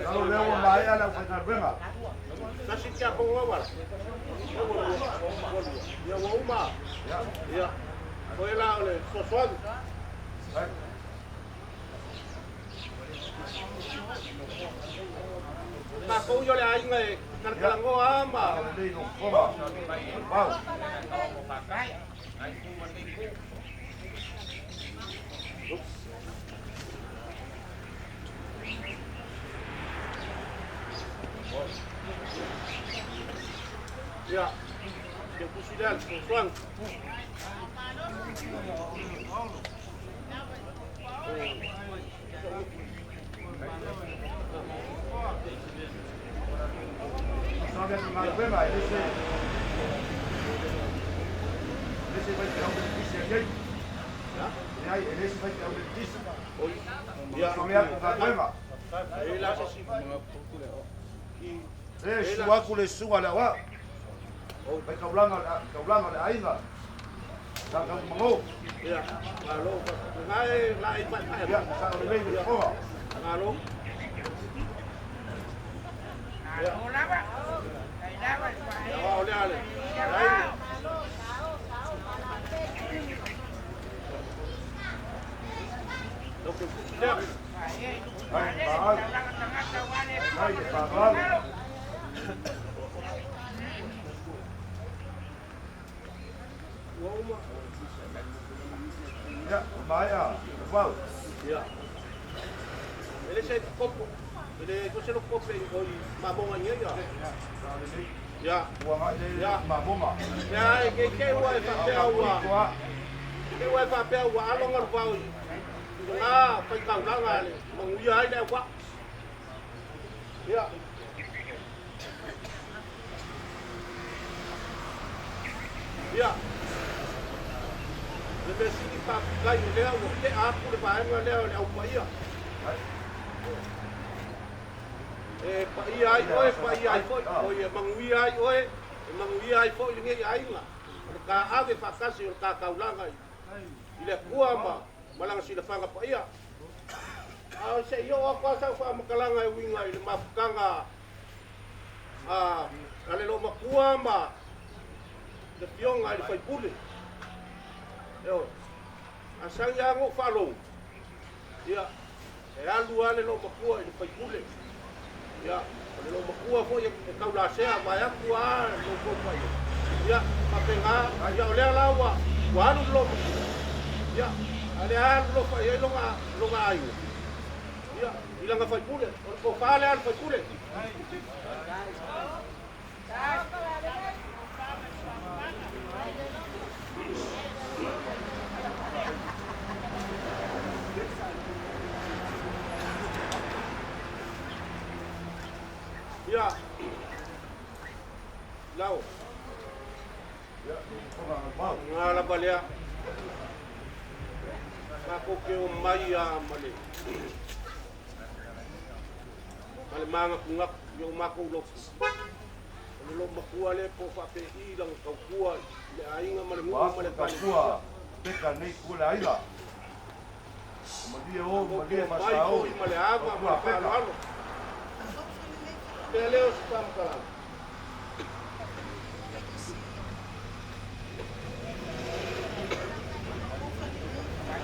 Kalau leo mai ala fa na venga. Kasi kya kongo wala. Ya uma. Ya. Foi lá ole soswan. Ma ko yo le ai ngai karkalango ama. Dei no koma. Pau. Ya, dia pusidan, tuan. Sampai tengah berapa? Ini baik kalau bisa jadi. Ya, ini baik kalau bisa. Ya, Sampai tengah berapa? ila sisi. Suwa kule suwa lawa. Oh, baik kaulang ada air lah. Jangan mengo. Ya, kalau ngai lain macam. Ya, sangat lebih dari kau. Kalau Hola, Pak. Kay dapat pa. oleh ale. Doktor pusidan. Ya, bahaya. Wow. Ya. Ele sai copo. Ele você não copo oi mamongannya ya. Ya. Buang aja mabuma. Ya, que wa papel wa. Que wa papel wa along al wa. Nga pai kau lang ale. Manguya ai da wa. Ya. Ya. Ele se pa kai le o te a pu le pa nga le o pa ia. Pa ia ai oi pa ia ai foi. Oi manguya ai oi. Manguya ai foi ngi ai nga. Ka ave pa kasi o ka kau lang ai. Ile kuama malang sila fanga pa ia. Sa iyo ako sa makalanga winga ile mafukanga alelo makuama le pionga ile fai pule yo asang ya ngo falo ya alu ale lo makua ile fai pule ya alelo makua fo ya kaula sea vaya kua lo ko pa ya mapenga ya ole lawa walu lo ya ale lo fa ya lo nga ayu ya, ilang nga fai pule. O pale al fai pule. Ya. Lau. Ya, mau. Ngala balia. Ako ke o mai male. Male manga kungak yo mako lo. Lo makua le po fa pe I lang kau kua le ainga male mu male Kua. Peka nei kula aila. Madia o, madia masao. Male água, male palo. Leo spam kala.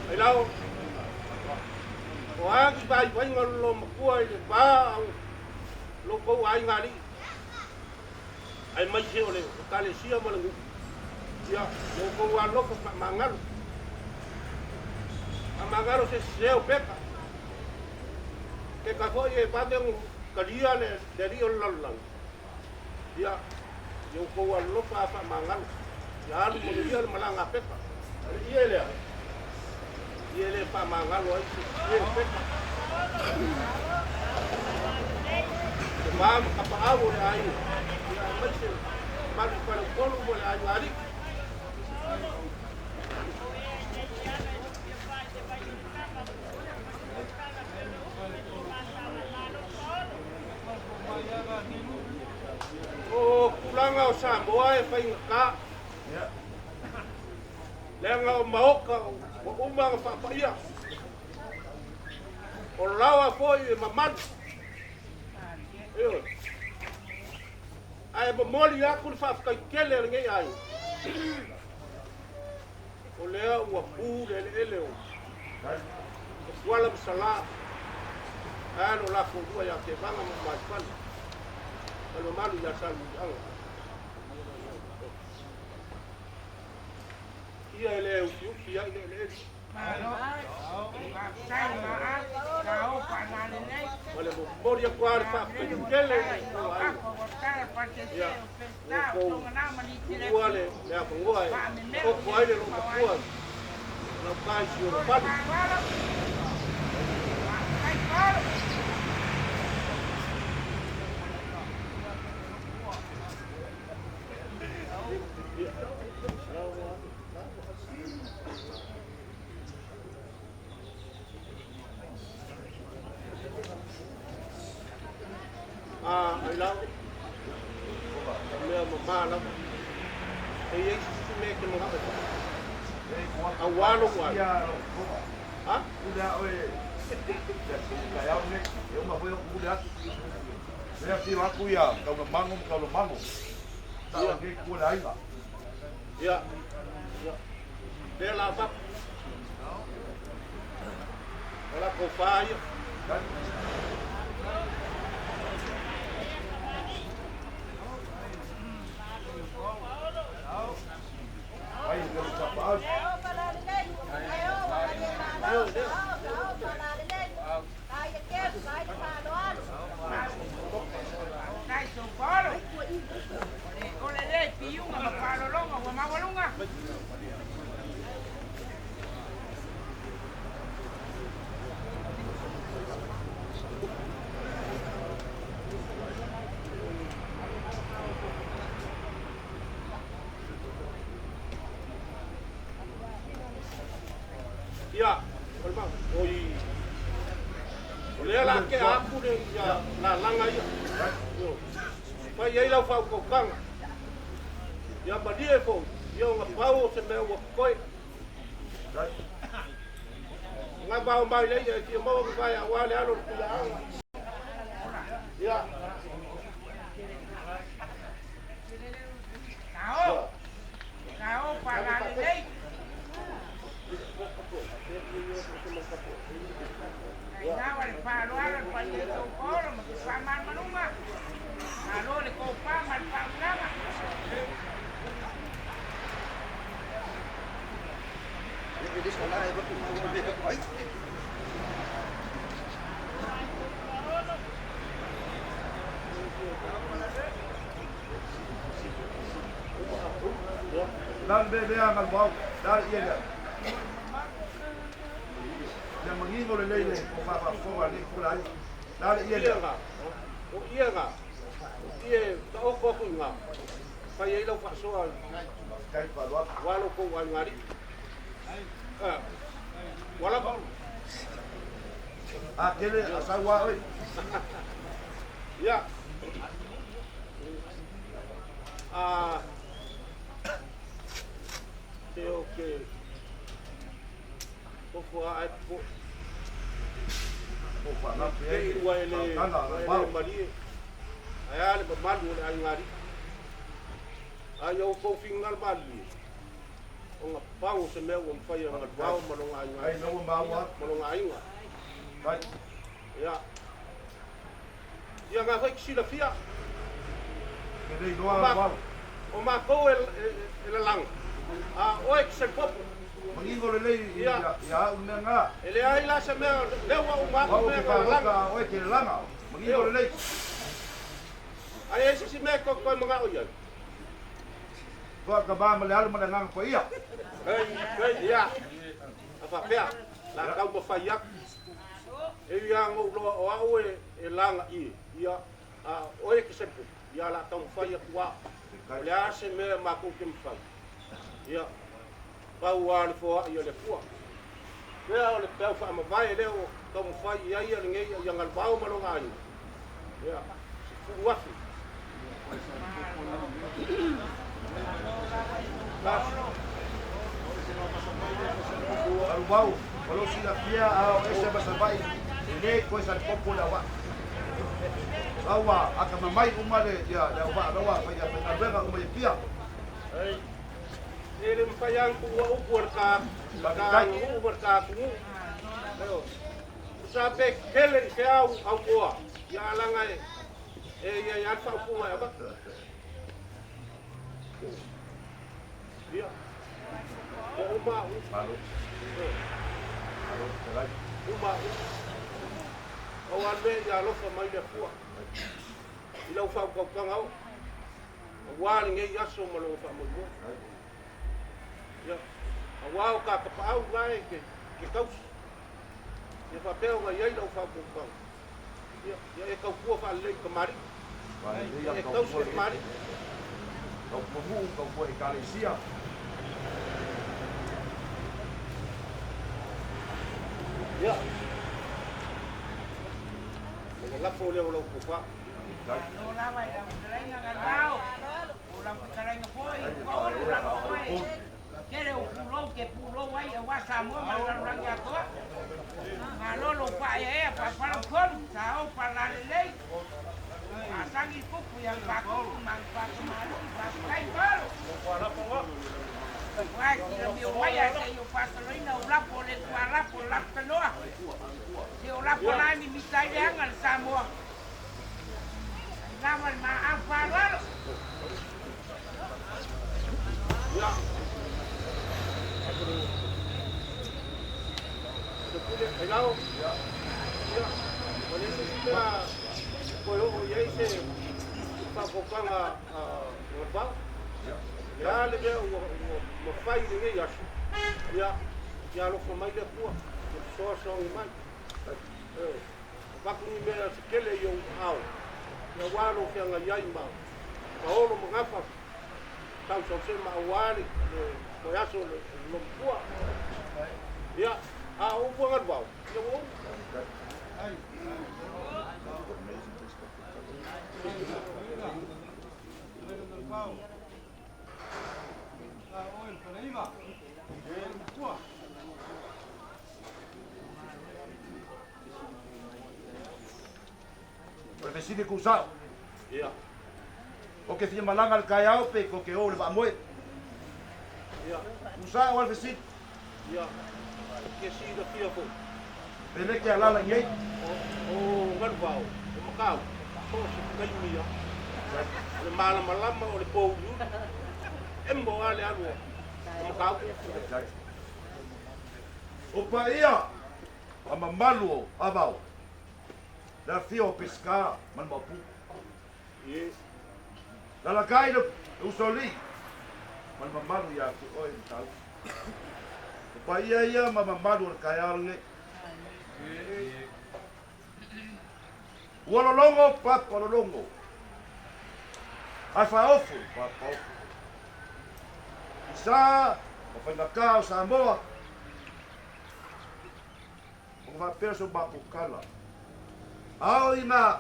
Hello. Wah, kita ibu lo makua ile ba lo ko ai ngari. Ai mai se ole kale sia malangu. Ya, lo ko wa lo ko mangal. Amangaro se seo peka. Que cafo ye padeng kalia le dari ollang. Ya, yo ko wa lo pa mangal. Ya lu mo dia malanga peka. Iya le. Ele pa mangalo ai ele peka. Vamos apa awal ai. Ya macam mal para kolu boleh ai hari. Oh, kulanga o Samoa e fai ngaka. Ya. Lenga o maoka o umanga whapaia. O lawa foi e mamad. Eo. Ai mamoli aku ni whafkai kele ngai ai. O lea ua pūre ele o. O kuala msala. Ano la kundua ya te vanga mamaispani. Ano malu ya salu anga. ia ele ufi ia ele Malo. Sai ma ka o pa na nei. ole mo dia kwar fa kele Ako ka pa ke se o ta o na ma ni tire. wale ya ngoi ko kwai le ko kwa no kai si o pa ai lao me ma la e ye si me ke mo ha a walo kwa ha udah oi kayak ni eu mau eu udah saya sih aku ya kalau mangu tak lagi kuat lain lah ya ya de la pa ela ko fa ya ai kalau cepat Dai su polo. Ole le piu ma palo longa wa ma walunga. ya olma oi le la ke aku de ya la langa ya yo pa ye la fa ko kanga ya ba die fo yo nga pau se me wo koi nga ba ba le ye ti mo ba ya wa le alo ku ya ya Cao pa la le. Nah, wale palo ala pa ye to polo ma pa man manuma. Alo le ko pa man pa ulama. dan dia akan bawa dari ia yang mengingol lele ko pa ko ali kulai dari ia ia nga o ia nga ia ta o ko nga pa ye la fa so kai pa lo walo ko wa ngari wala ba akele asawa oi ya okay ko fa ai ko pa na Ei, o ele Maria. Aí ele manda o angari. Aí eu confio na Maria. Uma pau se meu um pai uma pau malong ai angari. no bawa Malong ainga. kai Ya. Ya nga foi que sila fia. ele doa bawa O ma ko ele lang. Oi que se pop. mengingol lele ya unanga Ele ai lá se meu lewa o ma ko bawa me ke pa lang. ka oi ke langa mengingol lele Aí esse se me ko mga oyan. ko ka ba malal madangang ko iya Hei, ya. Apa pea? La kau ba fayak. E yang o lo o e langa i. Ia a oe ke sepu. Ia la kau fayak wa. Le ase me ma ku kim fa. Ia. Pa wa le fo ia le fo. Ia le pea fa ma vai le o kau fa ia ia ngai yang al bau ma lo ngai. Ia. Wa. Baru bau kalau sila pia au esa basabai ini ko sa popo da wa awa aka mamai umale ya da wa rawa fa ya fa bega umale pia Ei. Ele mpayang ku wa ukur ka. Ka ukur ka ku. Ayo. Sabe kele se au ko. Ya langai. Ya fa ku ma ba. Dia. Uma. Malu. Malu, terai. Uma. O ane ya lofa mai le fua. Ila ufa kwa ngau. Wali ngai yaso malo fa mo. Ya. Awao ka ka pau ngai ke kaus. Ya fa peo ngai ai lo fa kwa. Ya e kau kua fa le kamari. Ya kau se kamari. Kau pumu, kau puai Kalesia. Ya. La folia o lo kupa. Lo la vai la karainga galao. O la karainga foi, o la foi. Kere o pulo ke pulo vai e wasa mo ma la ranga ko. Ma lo lo pa e pa kon sao pa la le. Asangi kuku yang baku mang baku malu baku kai baru. Wah, kita biar bayar kayu pasalin na ulap boleh suara ulap kenua. Si ulap boleh ni minta jangan semua. Namun maaf baru. Ya. Sepuluh, hello. Ya. Ya. Boleh kita koyo ya ise pakokanga ngabang. Ya le mo fai de ngai asu. Ya lo fo mai le pua. So i mai. Ba ku ni mera se kele yo au. Ya walo ke nga yai ma. Ka olo mo ngafa. Tau so se ma wali ko ya so lo pua. Ya, o pua ngat bau. Ya wo. Decide kusau. Ya. O que fia malanga al kaiao pe ko ke o le ba moe. Ya. Kusau al visit. Ya. Que si da fia fo. Pele ke alala ngai. O ngat bau. O makau. So se kai mi ya. Le mala malama o le pou. Embo ale alu. O makau. O pa ia. Ama malu avau. Da fio pescar man mapu. Yes. Da la kai do usoli. Man malu ya ki oi tal. O pa ia malu al kaiao ngai. Walolongo papa lolongo. Ai fa ofu papa ofu. Isa o fa nakao sa moa. O fa perso bapu kala. Ao ina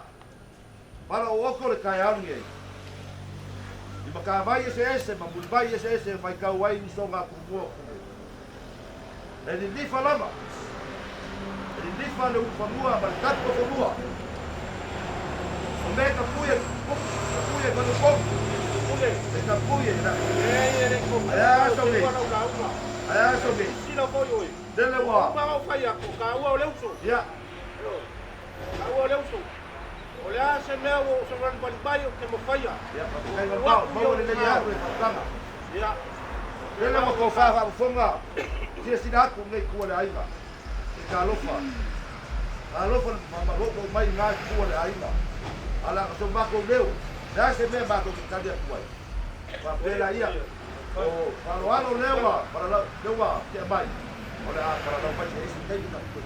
para o oko le kai aunge. I maka vai ese ma mul vai ese vai ka wai ni songa ku mo. E ni fa lama. E ni fa le u famua ba kat ko famua. O me ka puye ka no ko. Puye ka puye na. Ko. Aya so me. Aya so me. Sila ko yo. Dele wa. Ma fa ya ko ka wa le uso. Ya. Awo le uso. O le ase me o so ran ban baio ke mo faya. Ya, pa kai ba mo le ya ko kama. Ya. Dele mo ko fa fonga. Dia sida ku ngai ku le aiga. Ka lofa. Alofa mama ro mai ngai ku le aiga. Ala so ba ko leu. Da se me ba ko ka dia ku ai. Pa pela ia. O para lo ano lewa, para lewa ke mai. Ole a para lo pa che isi kai ka ku.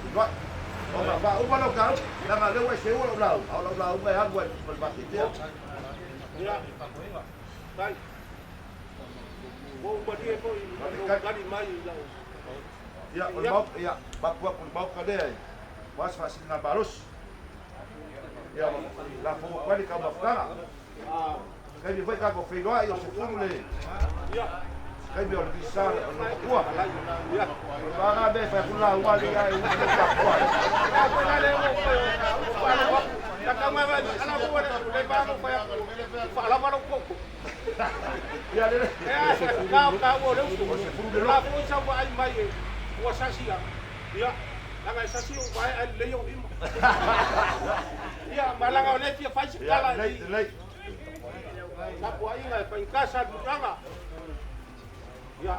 O ba o lo ka. La ma lewa se o lo lau. O lo lau mai ha gua pa ki dia. Ya. Kai. Wo ba dia ko ka di mai la. Ya, mau ya, bakwa pun mau ka dei. Was fasil na barus. Ya, la fo kwa ni ka mafkara. Ah. Kai vi foi ka ko feiloa yo se fumule. Ya. Kai vi ol bisal no kwa. Ya. Ba na be fa kula wa li ai u ka kwa. Ko na le wo ko. Ta ka ma ba ala ko le ba ko fa la ba ko. Ya le. Ka wo le uso. La ko sa wa ai mai. Wa sasia. Ya. Langa sasi o vai ai le yo ima. Ya, malanga ole tia fai kala. Lei. La po ai ngai fa in casa du langa. Ya.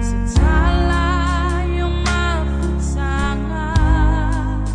Setala yang mahu sangat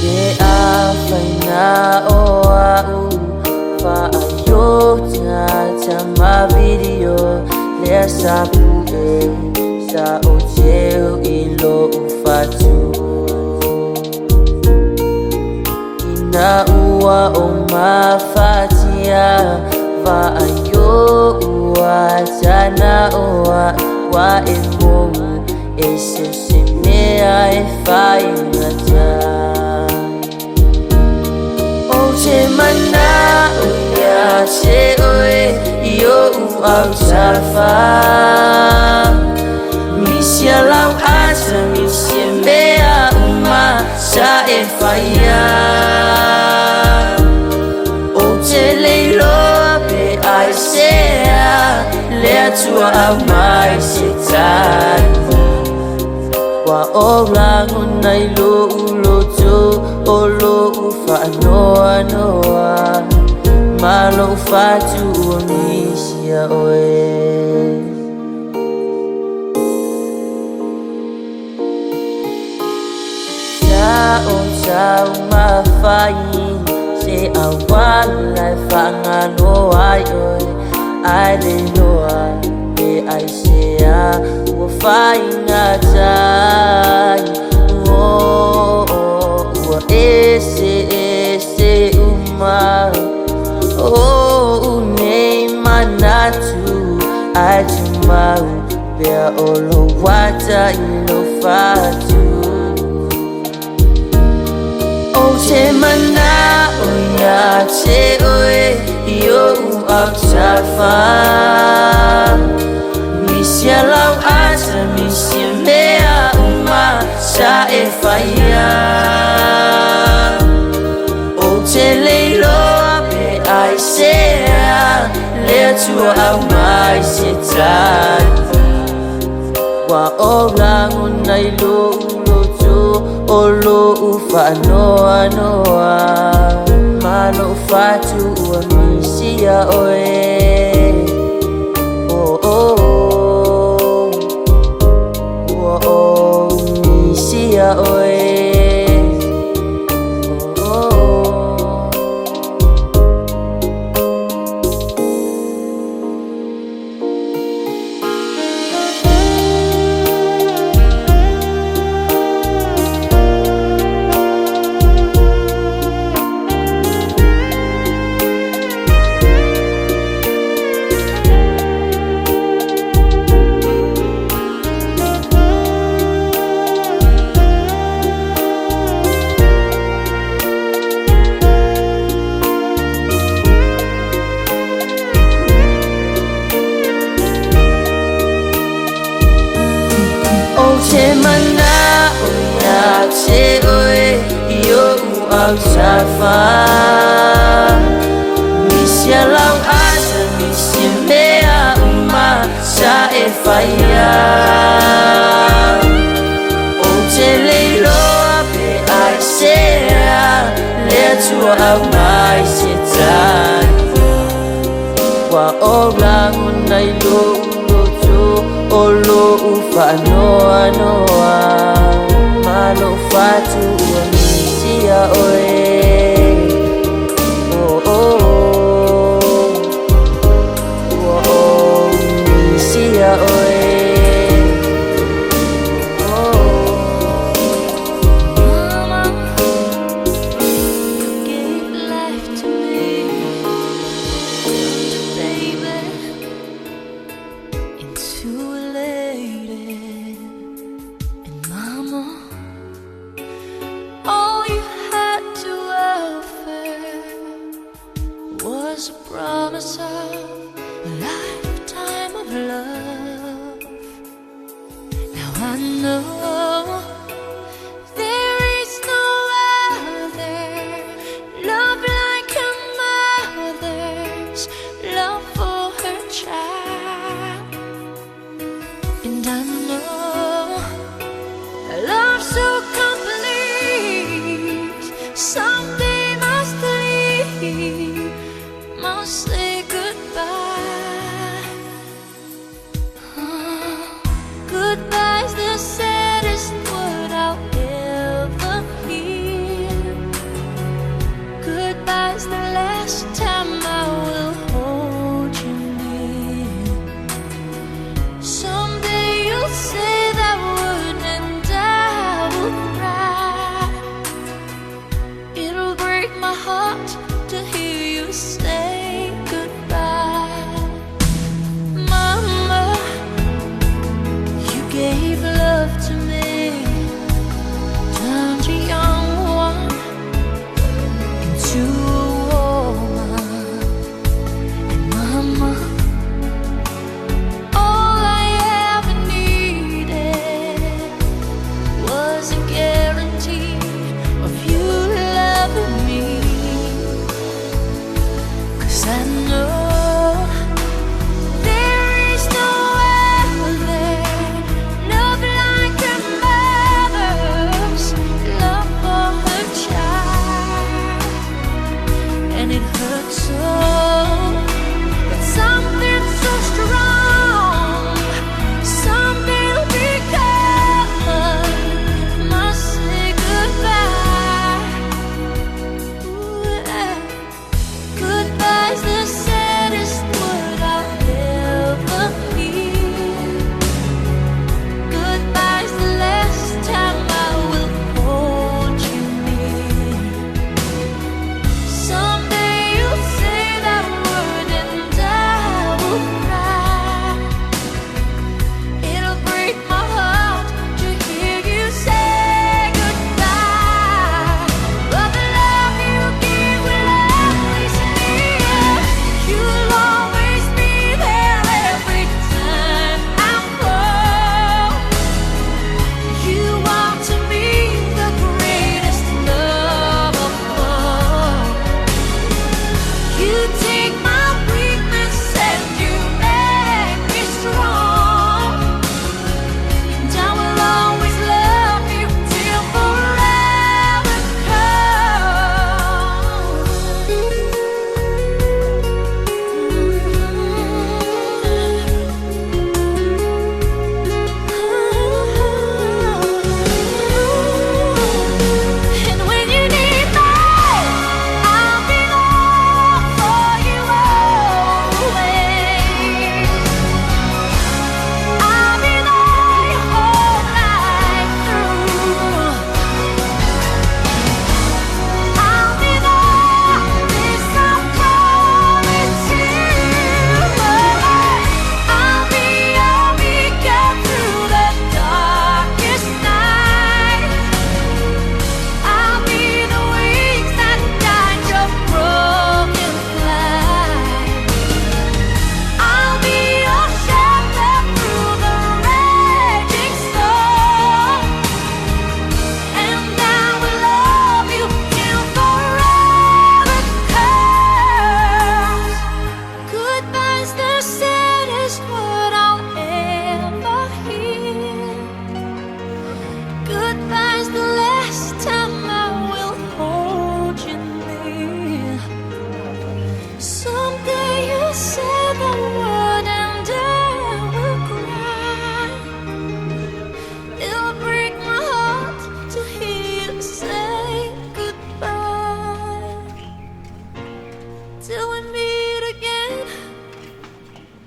Be a faina o au fa ayota chama video le sapu sa o teu ilo ufatu ina ua o mafatia fa ayo ua jana oa wa emo ese semea e fai ngata Che mana uya che oe yo au safa misia lau asa misia mea uma sa e faia o te leilo pe ai sea le atua au mai se tani wa o langu nai lo uloto o lo ufa noa noa ma lo fatu o nisia oe sa o ma fain se awala fanga noa oe ai le noa e ai sea o fainga tai o ese uma o nei manatu ajumau bea olo wata ilo fatu o te mana o ya te oe yo au safa misia lau asa misia mea uma sa e faia o te leilo pe ai sea le atua au mai se tani wa o langu nai lo uloto o lo ufa noa noa ma lo fatu ua misia oe Misia oe Che mana o ya che oe yo au safa misia lau asa misia mea uma sa e faia o te leilo pe ai sea le atua au mai se tani wa o langu nai lo o lo ufa noa noa ma lo fatu ua misia oe misia oe was a promise of a lifetime of love. Now I know there is no other love like a mother's love for her child. And I know a love so complete, something must leave, must say goodbye. heart to hear you say goodbye. Mama, you gave love to me, turned a young one into a woman. And Mama, all I ever needed was a guarantee of you loving me. 'Cause I know there is no other love like a mother's love for her child. And it hurts so, but something so strong, something because must say goodbye. Ooh, yeah. Goodbye's the saddest word I'll ever hear. Goodbye's the last time I will hold you near. Someday you'll say that word and I will cry. It'll break my heart to hear you say goodbye. But the love you give will always be here. You'll always be there every time I'm cold. You are to me the greatest love of all. You take my weakness and you make me strong. And I will always love you till forever comes. And when you need me, I'll be there for you always. I'll be there your whole life through. I'll be there, this I promise you. I'll be your beacon through the darkest night. I'll be the wings that guide your broken flight. I'll be your shelter through the raging storm. And I will love you till forever comes. Goodbye's the saddest word I'll ever hear. Goodbye's the last time I will hold you near. Someday you'll say the word and I will cry. It'll break my heart to hear you say goodbye. Till we meet again.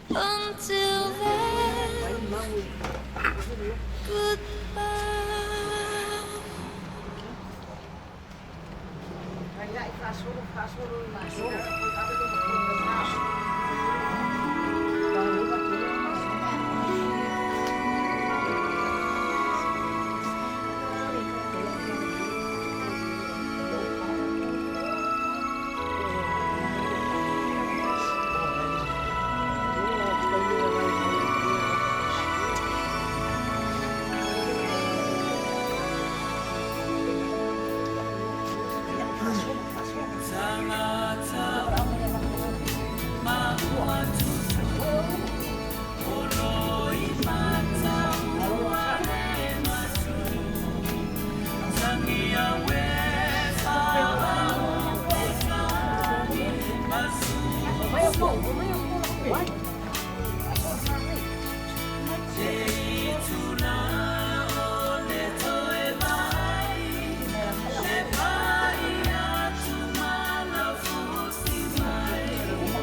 Until then,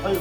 Ayo,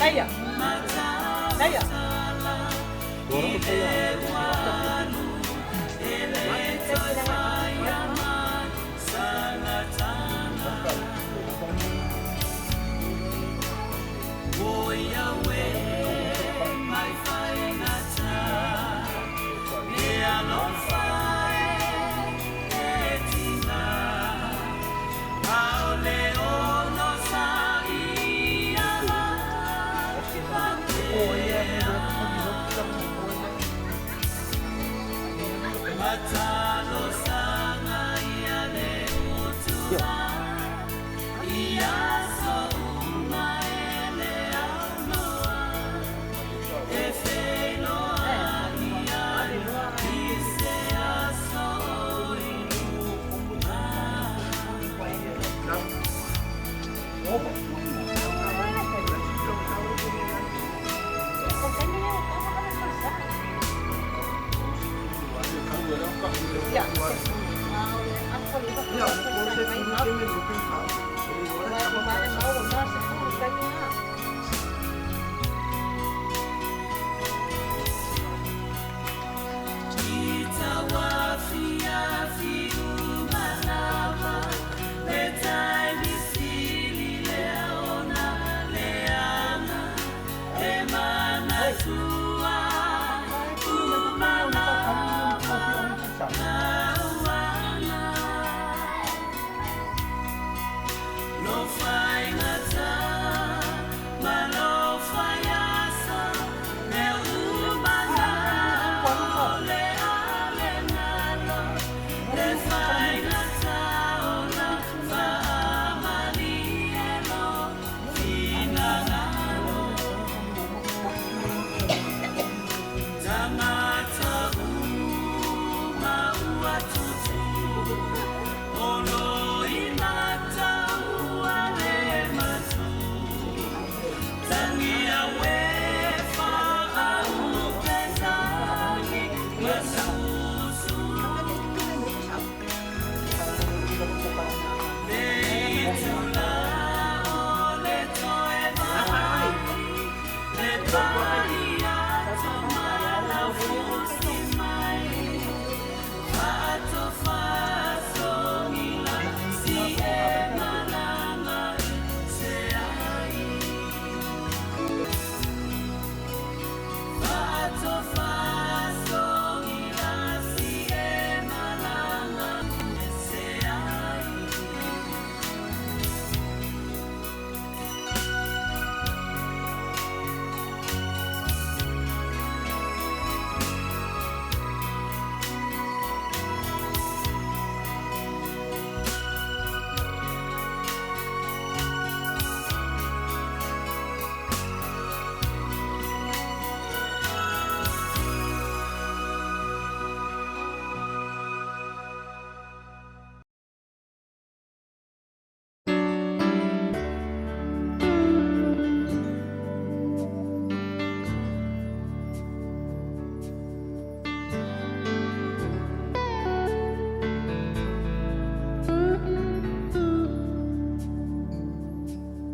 Naya. Naya.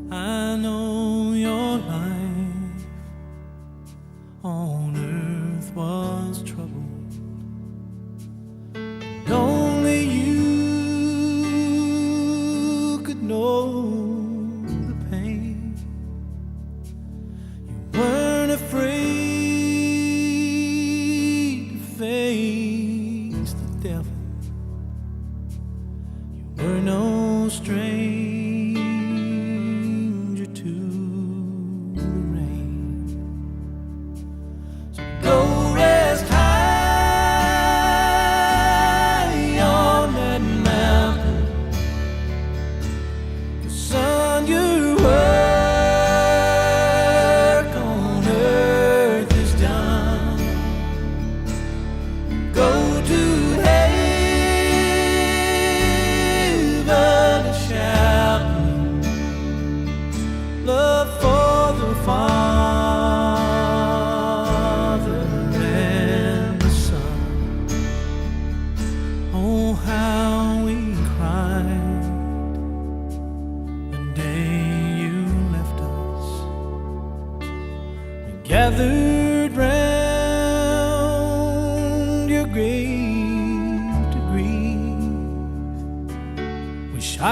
I know your life on earth was troubled. Only you could know the pain. You weren't afraid to face the devil. You were no stranger to the rain. So go rest high on that mountain. The sun, your work on earth is done. Go to heaven to shine.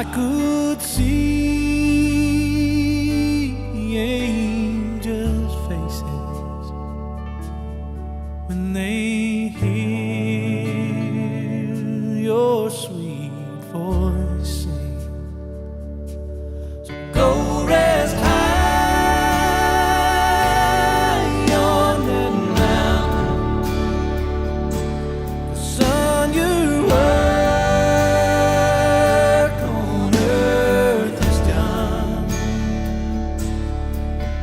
I could see angels' faces when they hear your sweet voice sing. So go rest high on that mountain, 'cause son, your work on earth is done.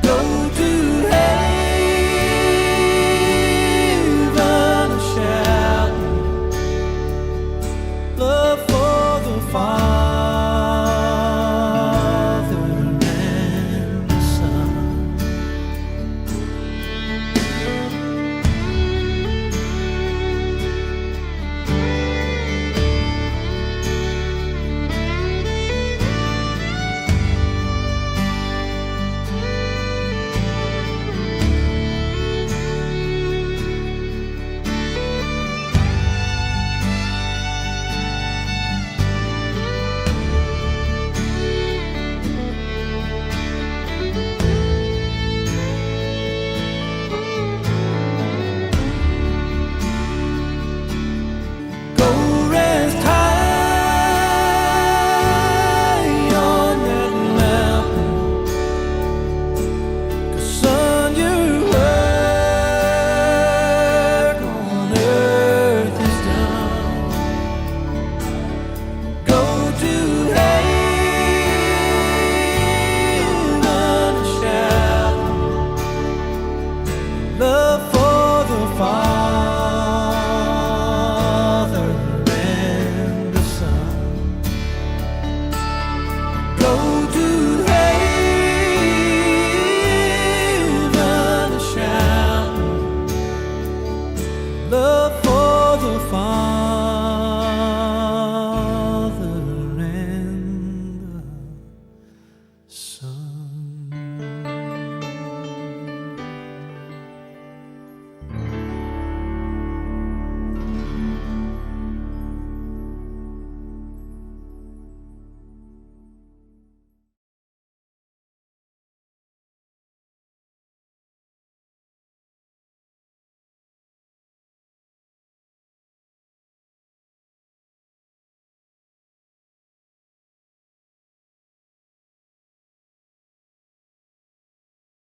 Go to heaven shouting love for the Father.